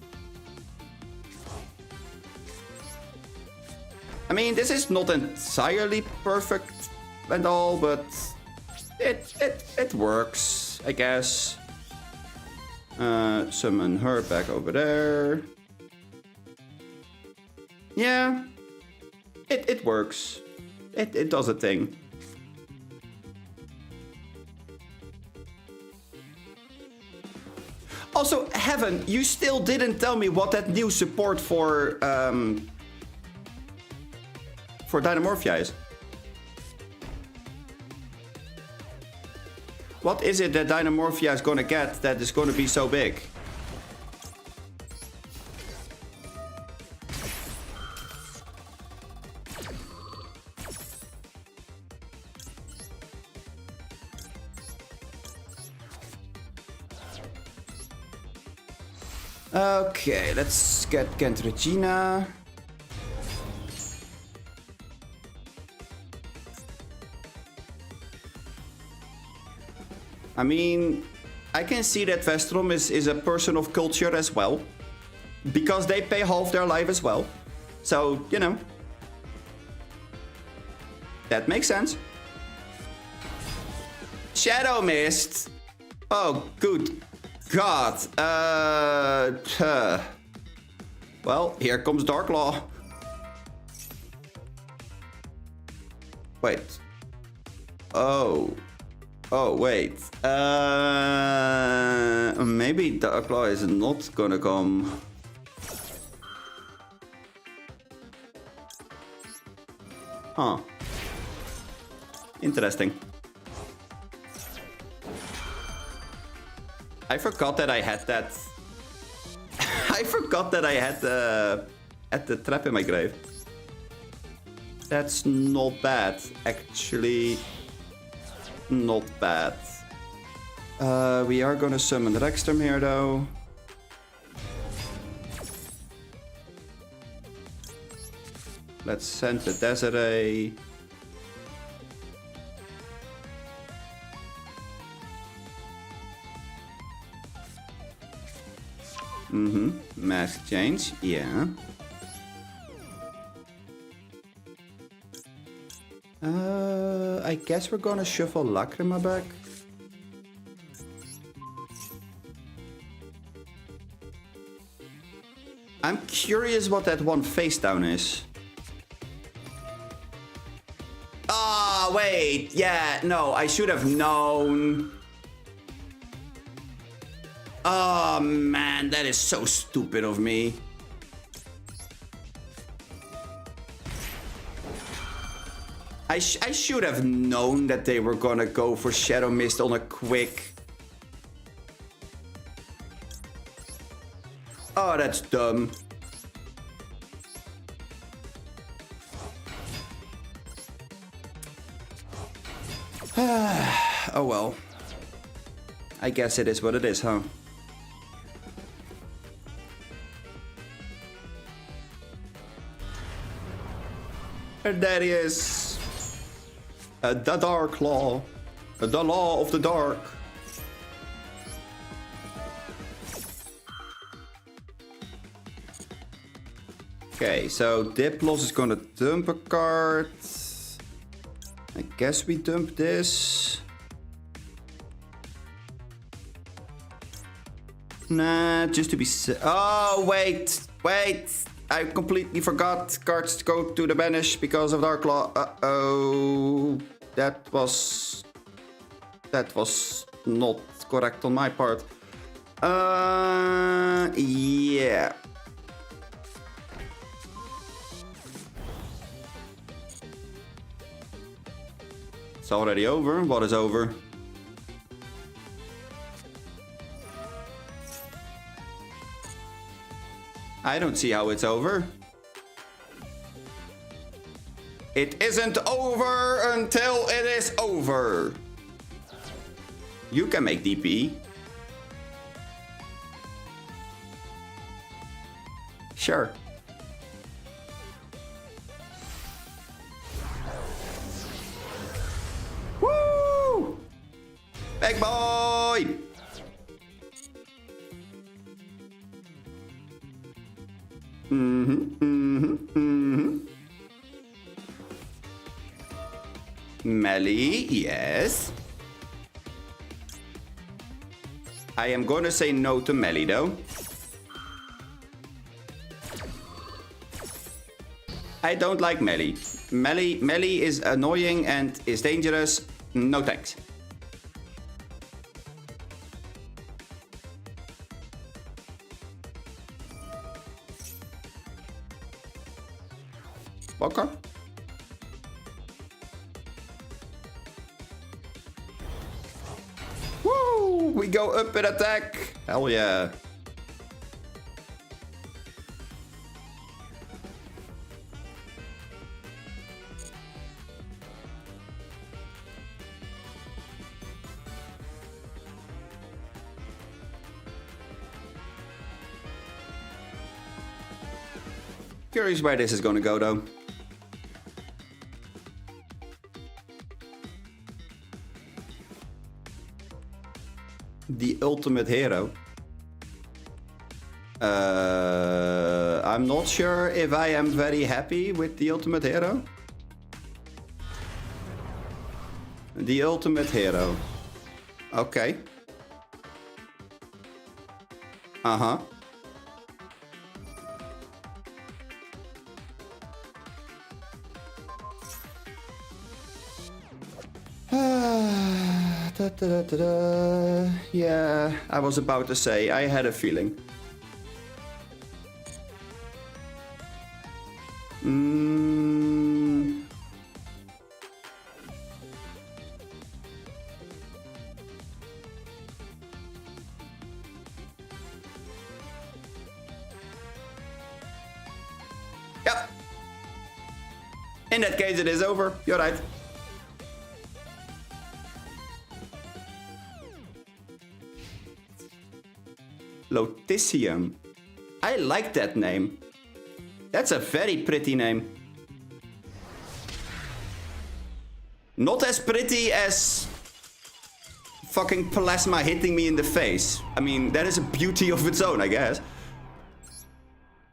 I mean, this is not entirely perfect and all, but it works, I guess. Summon her back over there. Yeah, it works. It does a thing. Also, Heaven, you still didn't tell me what that new support for Dynamorphia is. What is it that Dynamorphia is gonna get that is gonna be so big? Okay, let's get Regina. I mean, I can see that Vestrom is a person of culture as well. Because they pay half their life as well. So, you know. That makes sense. Shadow Mist. Oh, good God. Well, here comes Dark Law. Wait. Oh. Oh, wait. Maybe Dark Law is not gonna come. Huh. Interesting. I forgot that I had that. I forgot that I had the trap in my grave. That's not bad, actually. Not bad. We are gonna summon Rexterm here, though. Let's send the Desiree. Mask change, yeah. I guess we're gonna shuffle Lacrima back. I'm curious what that one face down is. Ah, wait, yeah, no, I should have known. Oh man, that is so stupid of me. I should have known that they were gonna go for Shadow Mist on a quick. Oh, that's dumb. Oh well. I guess it is what it is, huh? And there he is. The Dark Law. The Law of the Dark. Okay, so Diplos is gonna dump a card. I guess we dump this. Nah, just to be oh, wait. I completely forgot cards go to the banish because of Dark Law. Uh-oh. That was not correct on my part. Yeah. It's already over. What is over? I don't see how it's over. It isn't over until it is over. You can make DP. Sure. Woo! Big boy! Melly, yes. I am gonna say no to Melly though. I don't like Melly. Melly is annoying and is dangerous. No thanks. Walker. Woo! We go up in attack. Hell yeah. Curious where this is gonna go though. The ultimate hero. I'm not sure if I am very happy with the ultimate hero. The ultimate hero. Okay. Uh-huh. Yeah, I was about to say, I had a feeling. Yep. In that case, it is over. You're right. Lotisium. I like that name. That's a very pretty name. Not as pretty as fucking plasma hitting me in the face. I mean, that is a beauty of its own, I guess.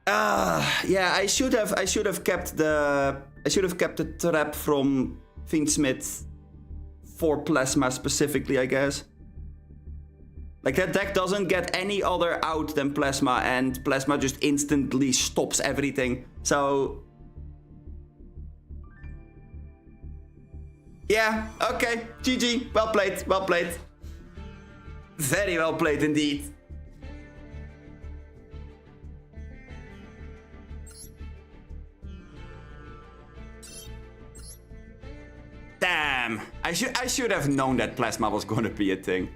Yeah, I should have kept the trap from Fiiiiine for plasma specifically, I guess. Like, that deck doesn't get any other out than Plasma, and Plasma just instantly stops everything. So... yeah, okay. GG. Well played, well played. Very well played indeed. Damn. I should have known that Plasma was gonna be a thing.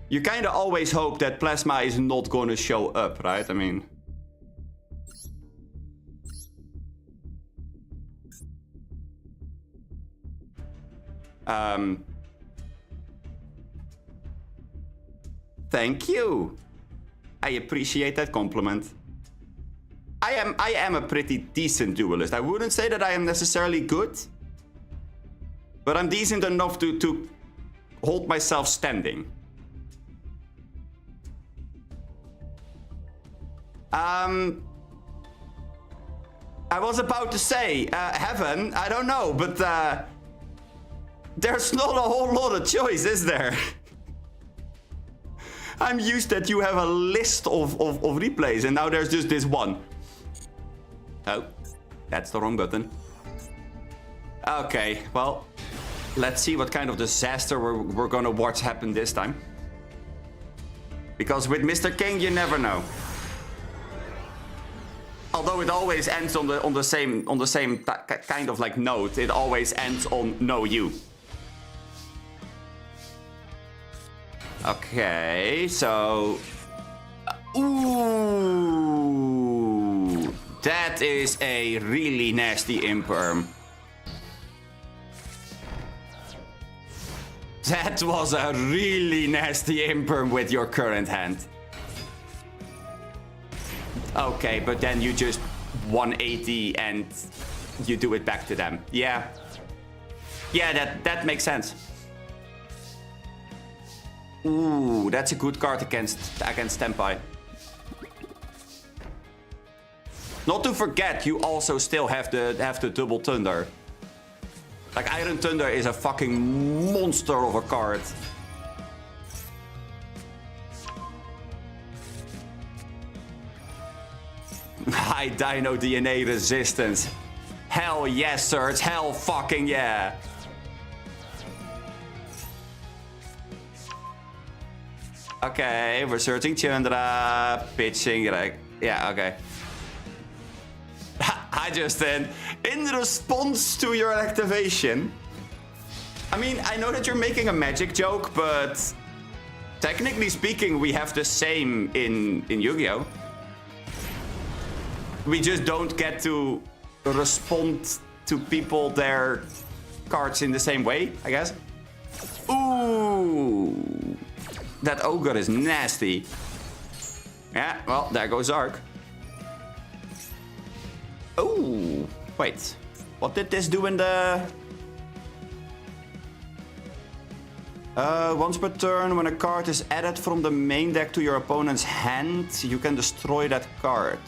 You kind of always hope that Plasma is not going to show up, right? I mean... Thank you. I appreciate that compliment. I am a pretty decent duelist. I wouldn't say that I am necessarily good. But I'm decent enough to hold myself standing. I was about to say, heaven, I don't know, but there's not a whole lot of choice, is there? I'm used that you have a list of replays, and now there's just this one. Oh, that's the wrong button. Okay, well, let's see what kind of disaster we're gonna watch happen this time. Because with Mr. King, you never know. Although it always ends on the same kind of like note, it always ends on no you. Okay, so ooh, that is a really nasty imperm. That was a really nasty imperm with your current hand. Okay, but then you just 180 and you do it back to them. Yeah. Yeah, that makes sense. Ooh, that's a good card against Tempai. Not to forget, you also still have the double thunder. Like, Iron Thunder is a fucking monster of a card. High Dino DNA resistance. Hell yes, Surge. Hell fucking yeah. Okay, we're searching Chandra. Pitching, like, yeah, okay. Hi, Justin. In response to your activation, I mean, I know that you're making a magic joke, but technically speaking, we have the same in Yu-Gi-Oh! We just don't get to respond to people, their cards in the same way, I guess. Ooh, that ogre is nasty. Yeah, well, there goes Zark. Oh, wait. What did this do in the... once per turn, when a card is added from the main deck to your opponent's hand, you can destroy that card.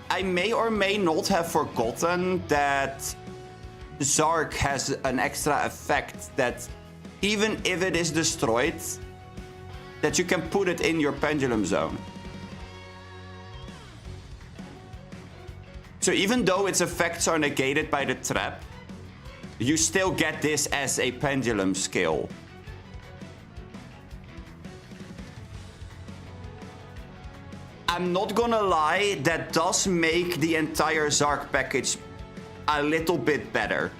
I may or may not have forgotten that Zark has an extra effect that even if it is destroyed, that you can put it in your pendulum zone. So even though its effects are negated by the trap, you still get this as a pendulum skill. I'm not gonna lie, that does make the entire Zark package a little bit better.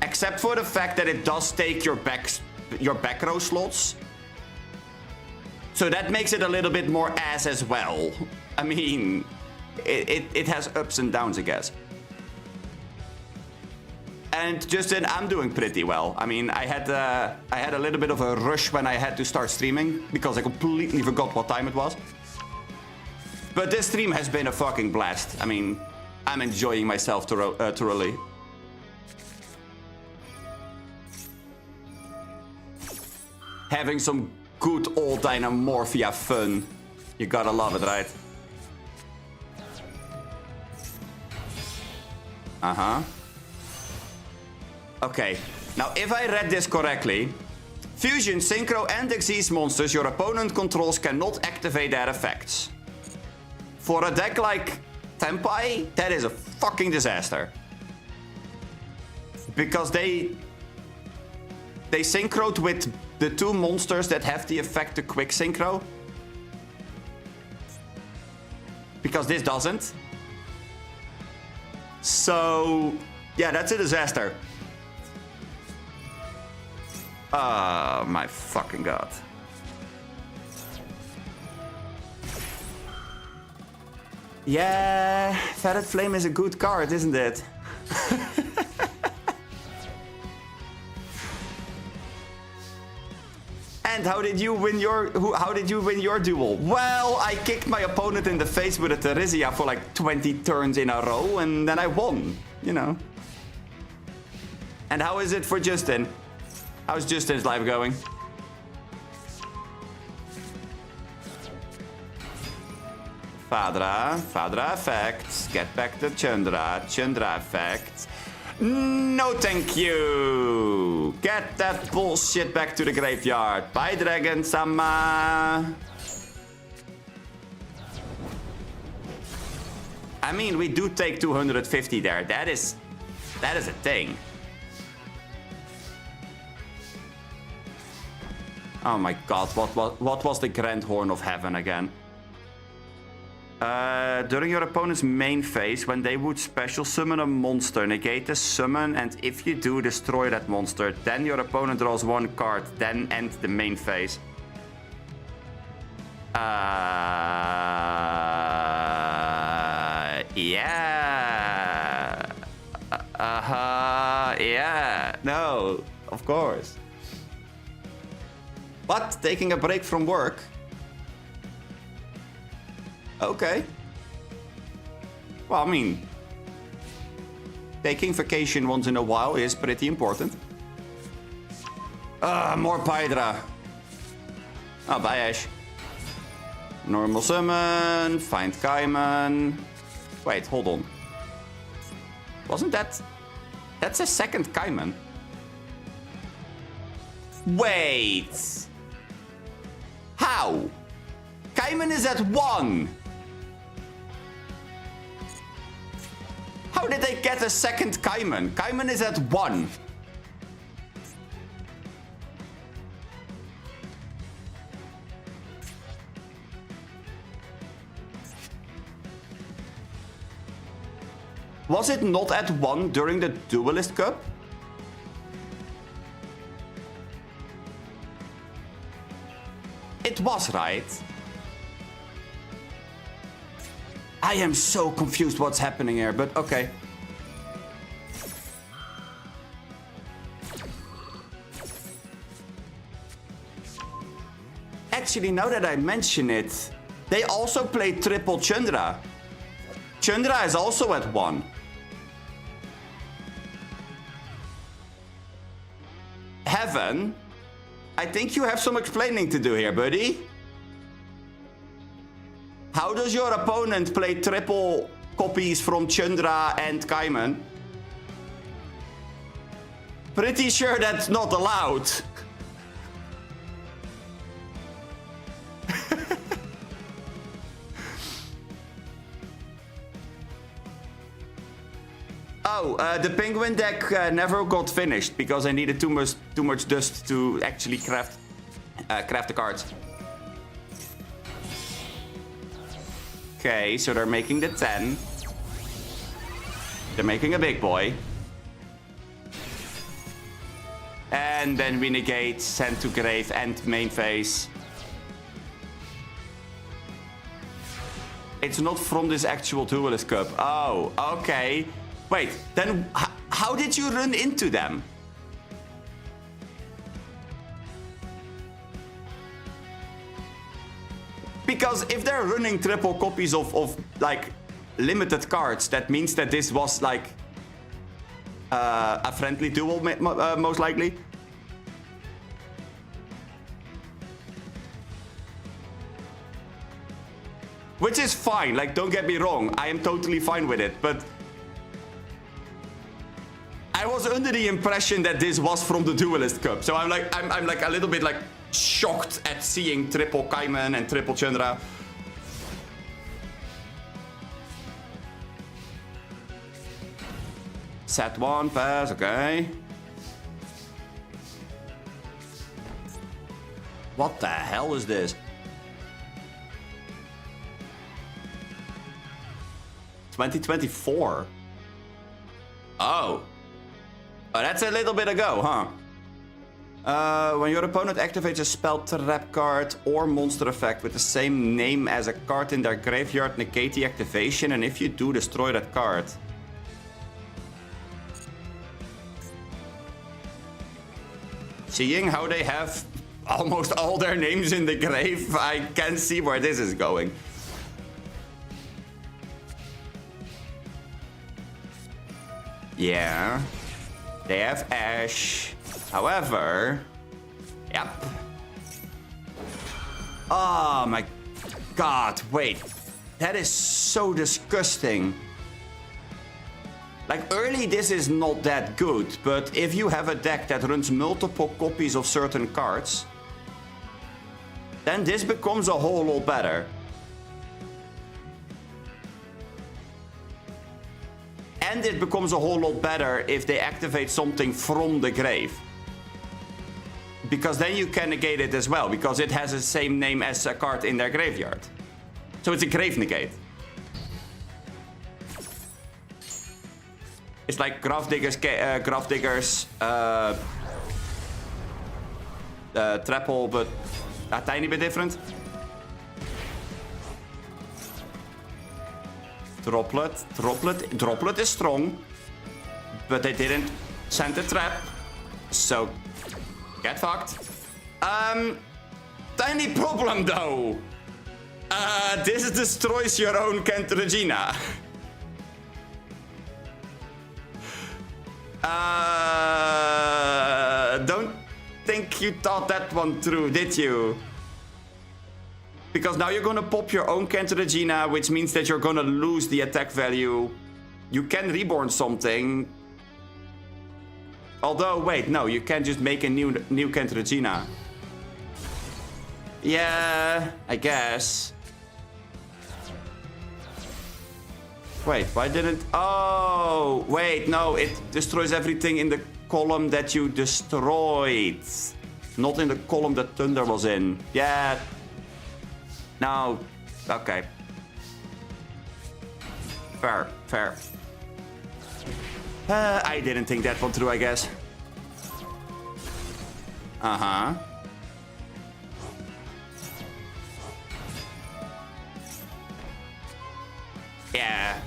Except for the fact that it does take your back row slots. So that makes it a little bit more ass as well. I mean, it has ups and downs, I guess. And Justin, I'm doing pretty well. I mean, I had a little bit of a rush when I had to start streaming because I completely forgot what time it was. But this stream has been a fucking blast. I mean, I'm enjoying myself thoroughly. Having some good old Dynamorphia fun. You gotta love it, right? Uh-huh. Okay, now if I read this correctly, Fusion, Synchro, and Xyz monsters your opponent controls cannot activate their effects. For a deck like Tempai, that is a fucking disaster. Because they synchroed with the two monsters that have the effect to quick synchro. Because this doesn't. So, yeah, that's a disaster. Oh my fucking god. Yeah, Ferret Flame is a good card, isn't it? And how did you win your duel? Well, I kicked my opponent in the face with a Theresia for like 20 turns in a row, and then I won, you know. And how is it for Justin? How's Justin's life going? Fadra effects. Get back to Chandra effects. No thank you. Get that bullshit back to the graveyard. Bye, Dragon-sama. I mean, we do take 250 there. That is a thing. Oh my god, what was the Grand Horn of Heaven again? During your opponent's main phase, when they would special summon a monster, negate the summon, and if you do, destroy that monster. Then your opponent draws one card, then end the main phase. Yeah. Yeah. No, of course. But taking a break from work. Okay. Well, I mean, taking vacation once in a while is pretty important. More Pydra. Oh, bye, Ash. Normal summon, find Kaiman. Wait, hold on. Wasn't that... That's a second Kaiman. Wait. How? Kaiman is at 1. How did they get a second Kaiman? Kaiman is at 1. Was it not at 1 during the Duelist Cup? It was, right? I am so confused what's happening here, but okay. Actually, now that I mention it, they also play triple Chandra. Chandra is also at 1. Heaven, I think you have some explaining to do here, buddy. How does your opponent play triple copies from Chandra and Kaiman? Pretty sure that's not allowed. Oh, the penguin deck never got finished because I needed too much dust to actually craft the cards. Okay, so they're making the 10. They're making a big boy. And then we negate, send to grave, and main phase. It's not from this actual Duelist Cup. Oh, okay. Wait, then how did you run into them? Because if they're running triple copies of like limited cards, that means that this was like a friendly duel, most likely. Which is fine, like don't get me wrong, I am totally fine with it, but I was under the impression that this was from the Duelist Cup, so I'm like a little bit like shocked at seeing triple Kaiman and triple Chandra. Set 1, pass, okay. What the hell is this? 2024. Oh, that's a little bit ago, huh? When your opponent activates a spell, trap card, or monster effect with the same name as a card in their graveyard, negate the activation, and if you do, destroy that card. Seeing how they have almost all their names in the grave, I can see where this is going. Yeah, they have Ash. However, yep. Oh my god, wait. That is so disgusting. Like, early this is not that good, but if you have a deck that runs multiple copies of certain cards, then this becomes a whole lot better. And it becomes a whole lot better if they activate something from the grave. Because then you can negate it as well, because it has the same name as a card in their graveyard. So it's a grave negate. It's like Grafdiggers, Trapple, but a tiny bit different. Droplet is strong, but they didn't send a trap, so get fucked. Tiny problem though. This destroys your own Kent Regina. Don't think you thought that one through, did you? Because now you're gonna pop your own Kent Regina, which means that you're gonna lose the attack value. You can reborn something. Although, wait, no, you can just make a new Kent Regina. Yeah, I guess. Wait, why didn't... Oh, wait, no, it destroys everything in the column that you destroyed. Not in the column that Thunder was in. Yeah. No. Okay. Fair, fair. I didn't think that one through, I guess. Uh-huh. Yeah.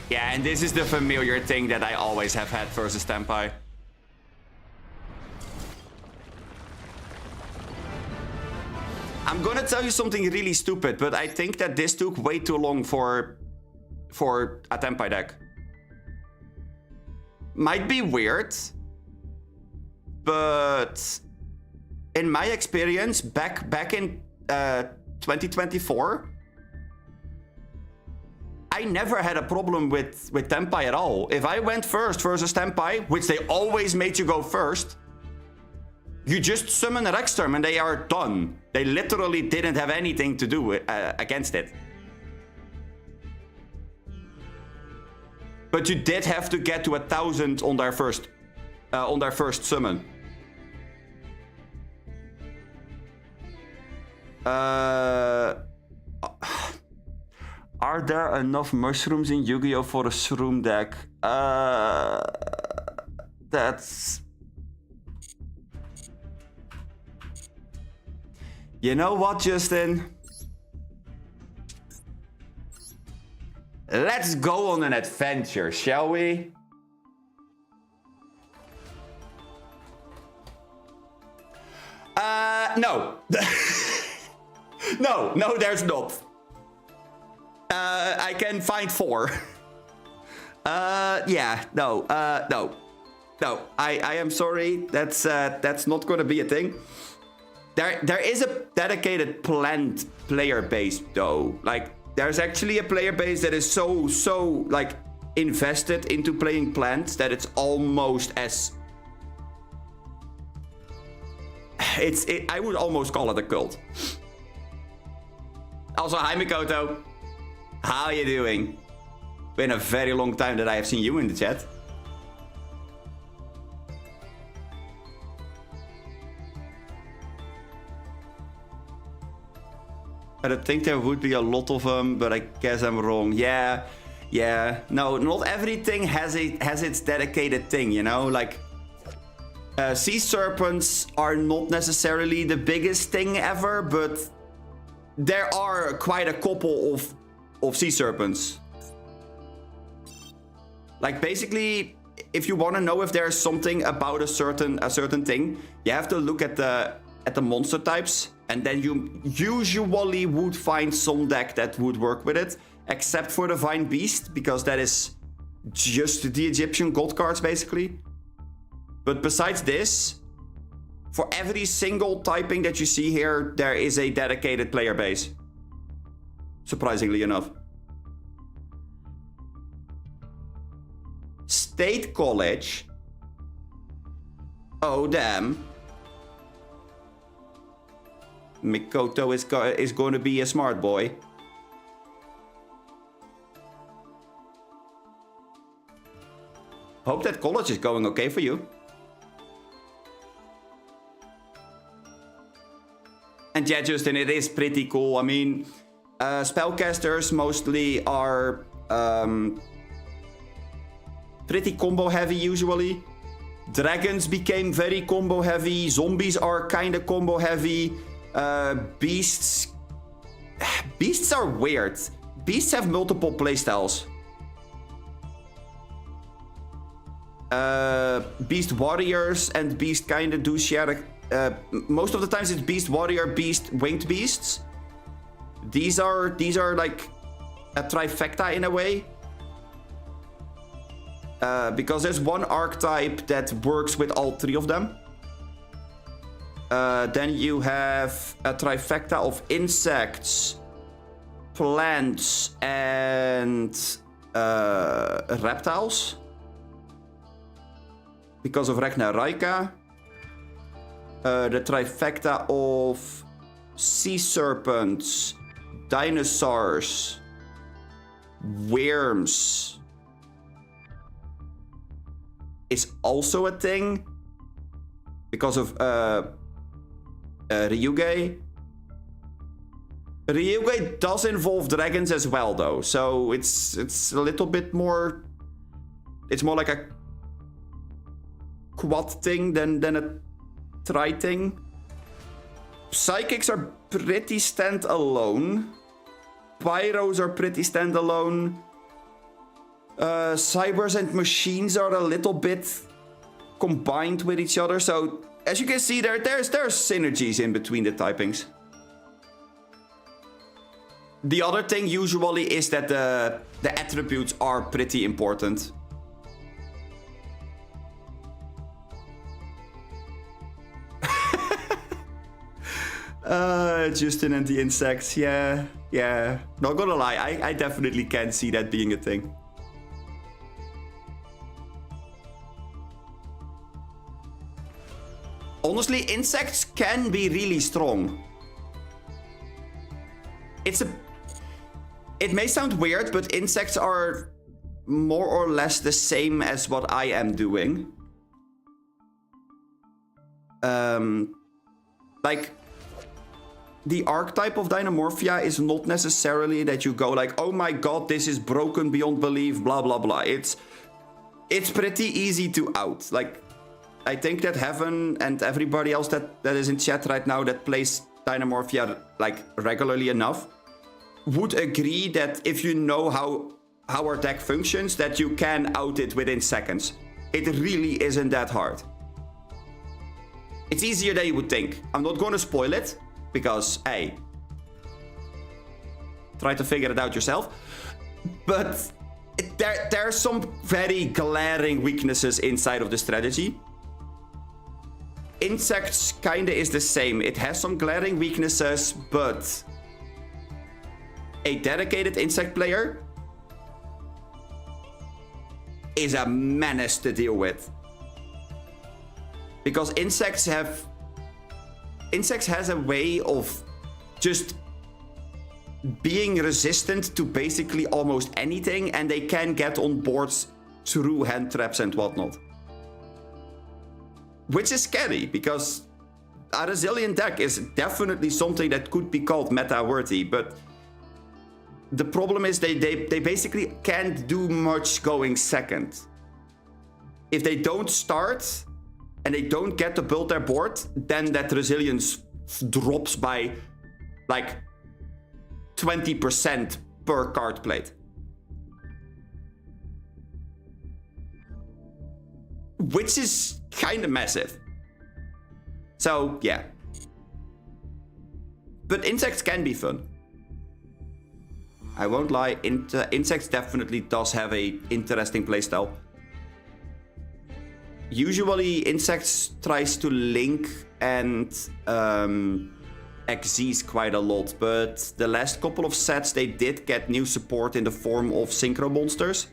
Yeah, and this is the familiar thing that I always have had versus Tempai. I'm gonna tell you something really stupid, but I think that this took way too long for a Tenpai deck. Might be weird, but in my experience, back in 2024, I never had a problem with Tenpai at all. If I went first versus Tenpai, which they always made you go first, you just summon a Rexterm and they are done. They literally didn't have anything to do with, against it. But you did have to get to 1,000 on their first summon. Are there enough mushrooms in Yu-Gi-Oh for a shroom deck? That's... You know what, Justin? Let's go on an adventure, shall we? No. No, there's not. I can find 4. Yeah, no. I am sorry. That's not gonna be a thing. There is a dedicated plant player base though. Like, there's actually a player base that is so like invested into playing plants that it's almost as... I would almost call it a cult. Also, hi Mikoto. How are you doing? Been a very long time that I have seen you in the chat. I think there would be a lot of them, but I guess I'm wrong. Yeah. No, not everything has its dedicated thing, you know? Like, sea serpents are not necessarily the biggest thing ever, but there are quite a couple of sea serpents. Like, basically, if you want to know if there's something about a certain thing, you have to look at the monster types, and then you usually would find some deck that would work with it, except for the Divine Beast, because that is just the Egyptian god cards, basically. But besides this, for every single typing that you see here, there is a dedicated player base. Surprisingly enough. State College. Oh, damn. Mikoto is going to be a smart boy. Hope that college is going okay for you. And yeah, Justin, it is pretty cool. I mean, spellcasters mostly are pretty combo heavy usually. Dragons became very combo heavy. Zombies are kind of combo heavy. Beasts are weird. Beasts have multiple playstyles. Beast warriors and beast kind of do share. Most of the times it's beast warrior, beast winged beasts. These are like a trifecta in a way. Because there's one archetype that works with all 3 of them. Then you have a trifecta of insects, plants, and reptiles. Because of Ragnarika. The trifecta of sea serpents, dinosaurs, worms is also a thing. Because of Ryuge. Ryuge does involve dragons as well, though, so it's a little bit more. It's more like a quad thing than a tri thing. Psychics are pretty standalone. Pyros are pretty standalone. Cybers and machines are a little bit combined with each other, so as you can see there's synergies in between the typings. The other thing usually is that the attributes are pretty important. Justin and the insects, yeah. Not gonna lie, I definitely can see that being a thing. Honestly, insects can be really strong. It may sound weird, but insects are more or less the same as what I am doing. Like, the archetype of Dynamorphia is not necessarily that you go like, oh my god, this is broken beyond belief, blah, blah, blah. It's pretty easy to out. Like, I think that Heaven and everybody else that is in chat right now that plays Dynamorphia like regularly enough would agree that if you know how our deck functions, that you can out it within seconds. It really isn't that hard. It's easier than you would think. I'm not going to spoil it, because, hey, try to figure it out yourself. But there are some very glaring weaknesses inside of the strategy. Insects kinda is the same. It has some glaring weaknesses, but a dedicated insect player is a menace to deal with. Because insects has a way of just being resistant to basically almost anything, and they can get on boards through hand traps and whatnot. Which is scary, because a resilient deck is definitely something that could be called meta-worthy, but the problem is they basically can't do much going second. If they don't start and they don't get to build their board, then that resilience drops by like 20% per card played. Which is kind of massive. So, yeah. But insects can be fun. I won't lie, insects definitely does have a interesting playstyle. Usually insects tries to link and Xyz quite a lot, but the last couple of sets they did get new support in the form of synchro monsters.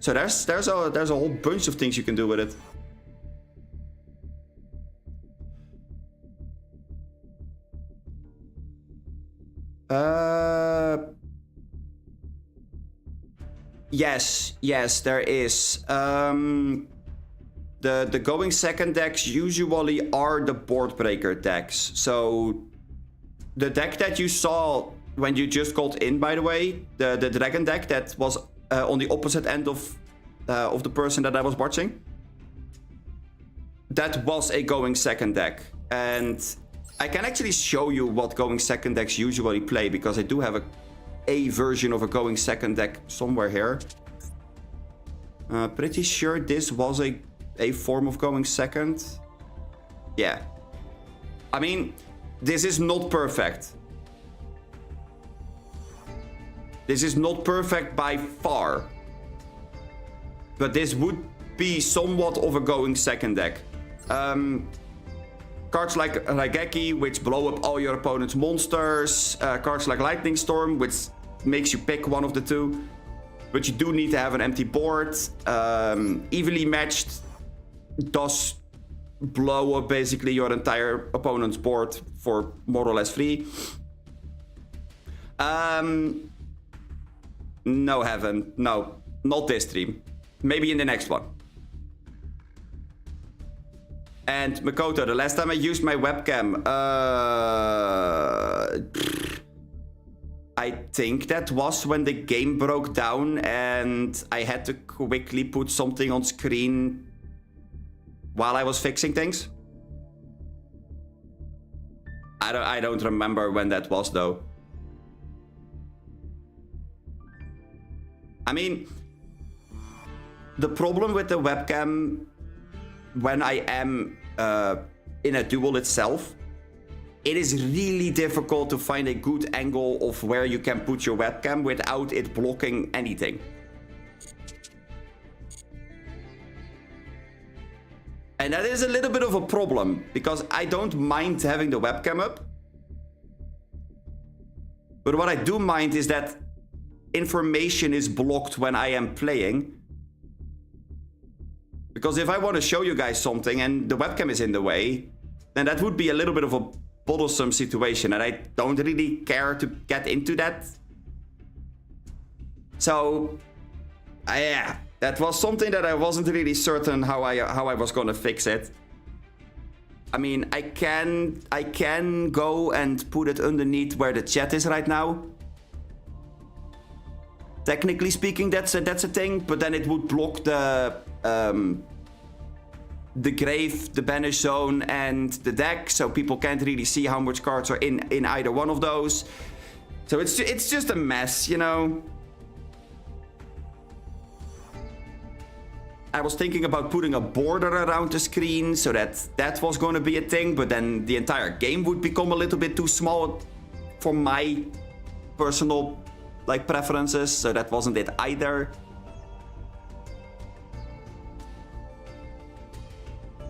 So there's a whole bunch of things you can do with it. Yes, there is. The going second decks usually are the board breaker decks. So the deck that you saw when you just got in, by the way, the dragon deck that was on the opposite end of the person that I was watching, that was a going second deck. And I can actually show you what going second decks usually play, because I do have a version of a going second deck somewhere here. Pretty sure this was a form of going second. Yeah. I mean, this is not perfect. This is not perfect by far. But this would be somewhat of a going second deck. Cards like Raigeki, which blow up all your opponent's monsters. Cards like Lightning Storm, which makes you pick one of the two. But you do need to have an empty board. Evenly Matched does blow up basically your entire opponent's board for more or less free. No, Heaven. No, not this stream. Maybe in the next one. And Makoto, the last time I used my webcam, I think that was when the game broke down and I had to quickly put something on screen while I was fixing things. I don't remember when that was though. I mean, the problem with the webcam when I am in a duel itself it is really difficult to find a good angle of where you can put your webcam without it blocking anything. And that is a little bit of a problem, because I don't mind having the webcam up. But what I do mind is that information is blocked when I am playing. Because if I want to show you guys something and the webcam is in the way, then that would be a little bit of a bothersome situation, and I don't really care to get into that. So, yeah, that was something that I wasn't really certain how I was gonna fix it. I mean, I can go and put it underneath where the chat is right now. Technically speaking, that's a thing, but then it would block the grave, the banish zone, and the deck, so people can't really see how much cards are in either one of those. So it's just a mess, you know. I was thinking about putting a border around the screen so that was going to be a thing, but then the entire game would become a little bit too small for my personal preferences, so that wasn't it either.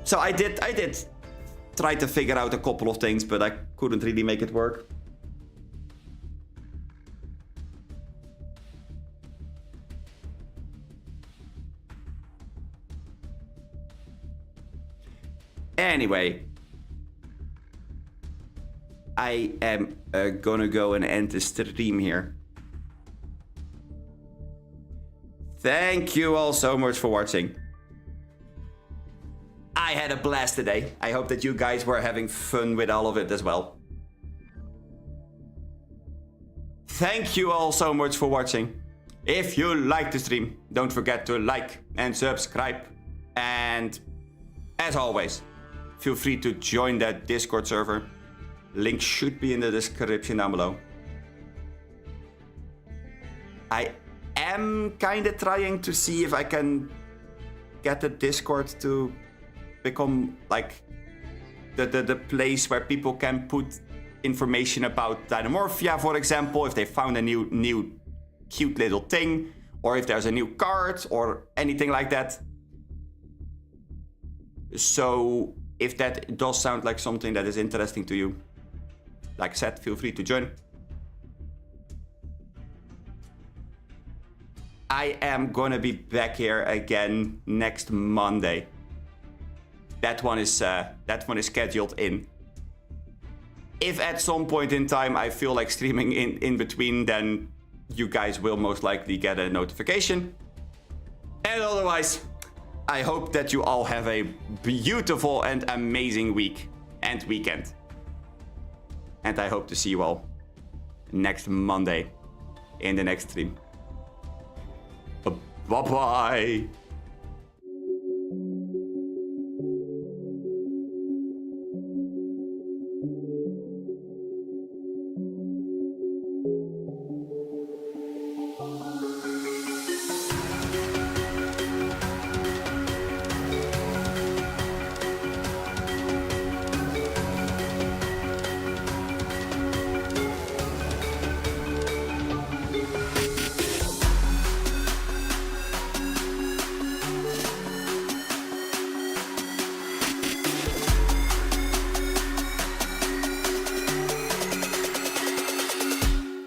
So I did try to figure out a couple of things, but I couldn't really make it work. Anyway, I am gonna go and end the stream here. Thank you all so much for watching. I had a blast today. I hope that you guys were having fun with all of it as well. Thank you all so much for watching. If you liked the stream, don't forget to like and subscribe. And as always, feel free to join that Discord server. Link should be in the description down below. I am kind of trying to see if I can get the Discord to become like the place where people can put information about Dynamorphia, for example, if they found a new cute little thing, or if there's a new card or anything like that. So if that does sound like something that is interesting to you, like I said, feel free to join. I am gonna be back here again next Monday. That one is scheduled in. If at some point in time I feel like streaming in between, then you guys will most likely get a notification. And otherwise, I hope that you all have a beautiful and amazing week and weekend. And I hope to see you all next Monday in the next stream. Bye-bye.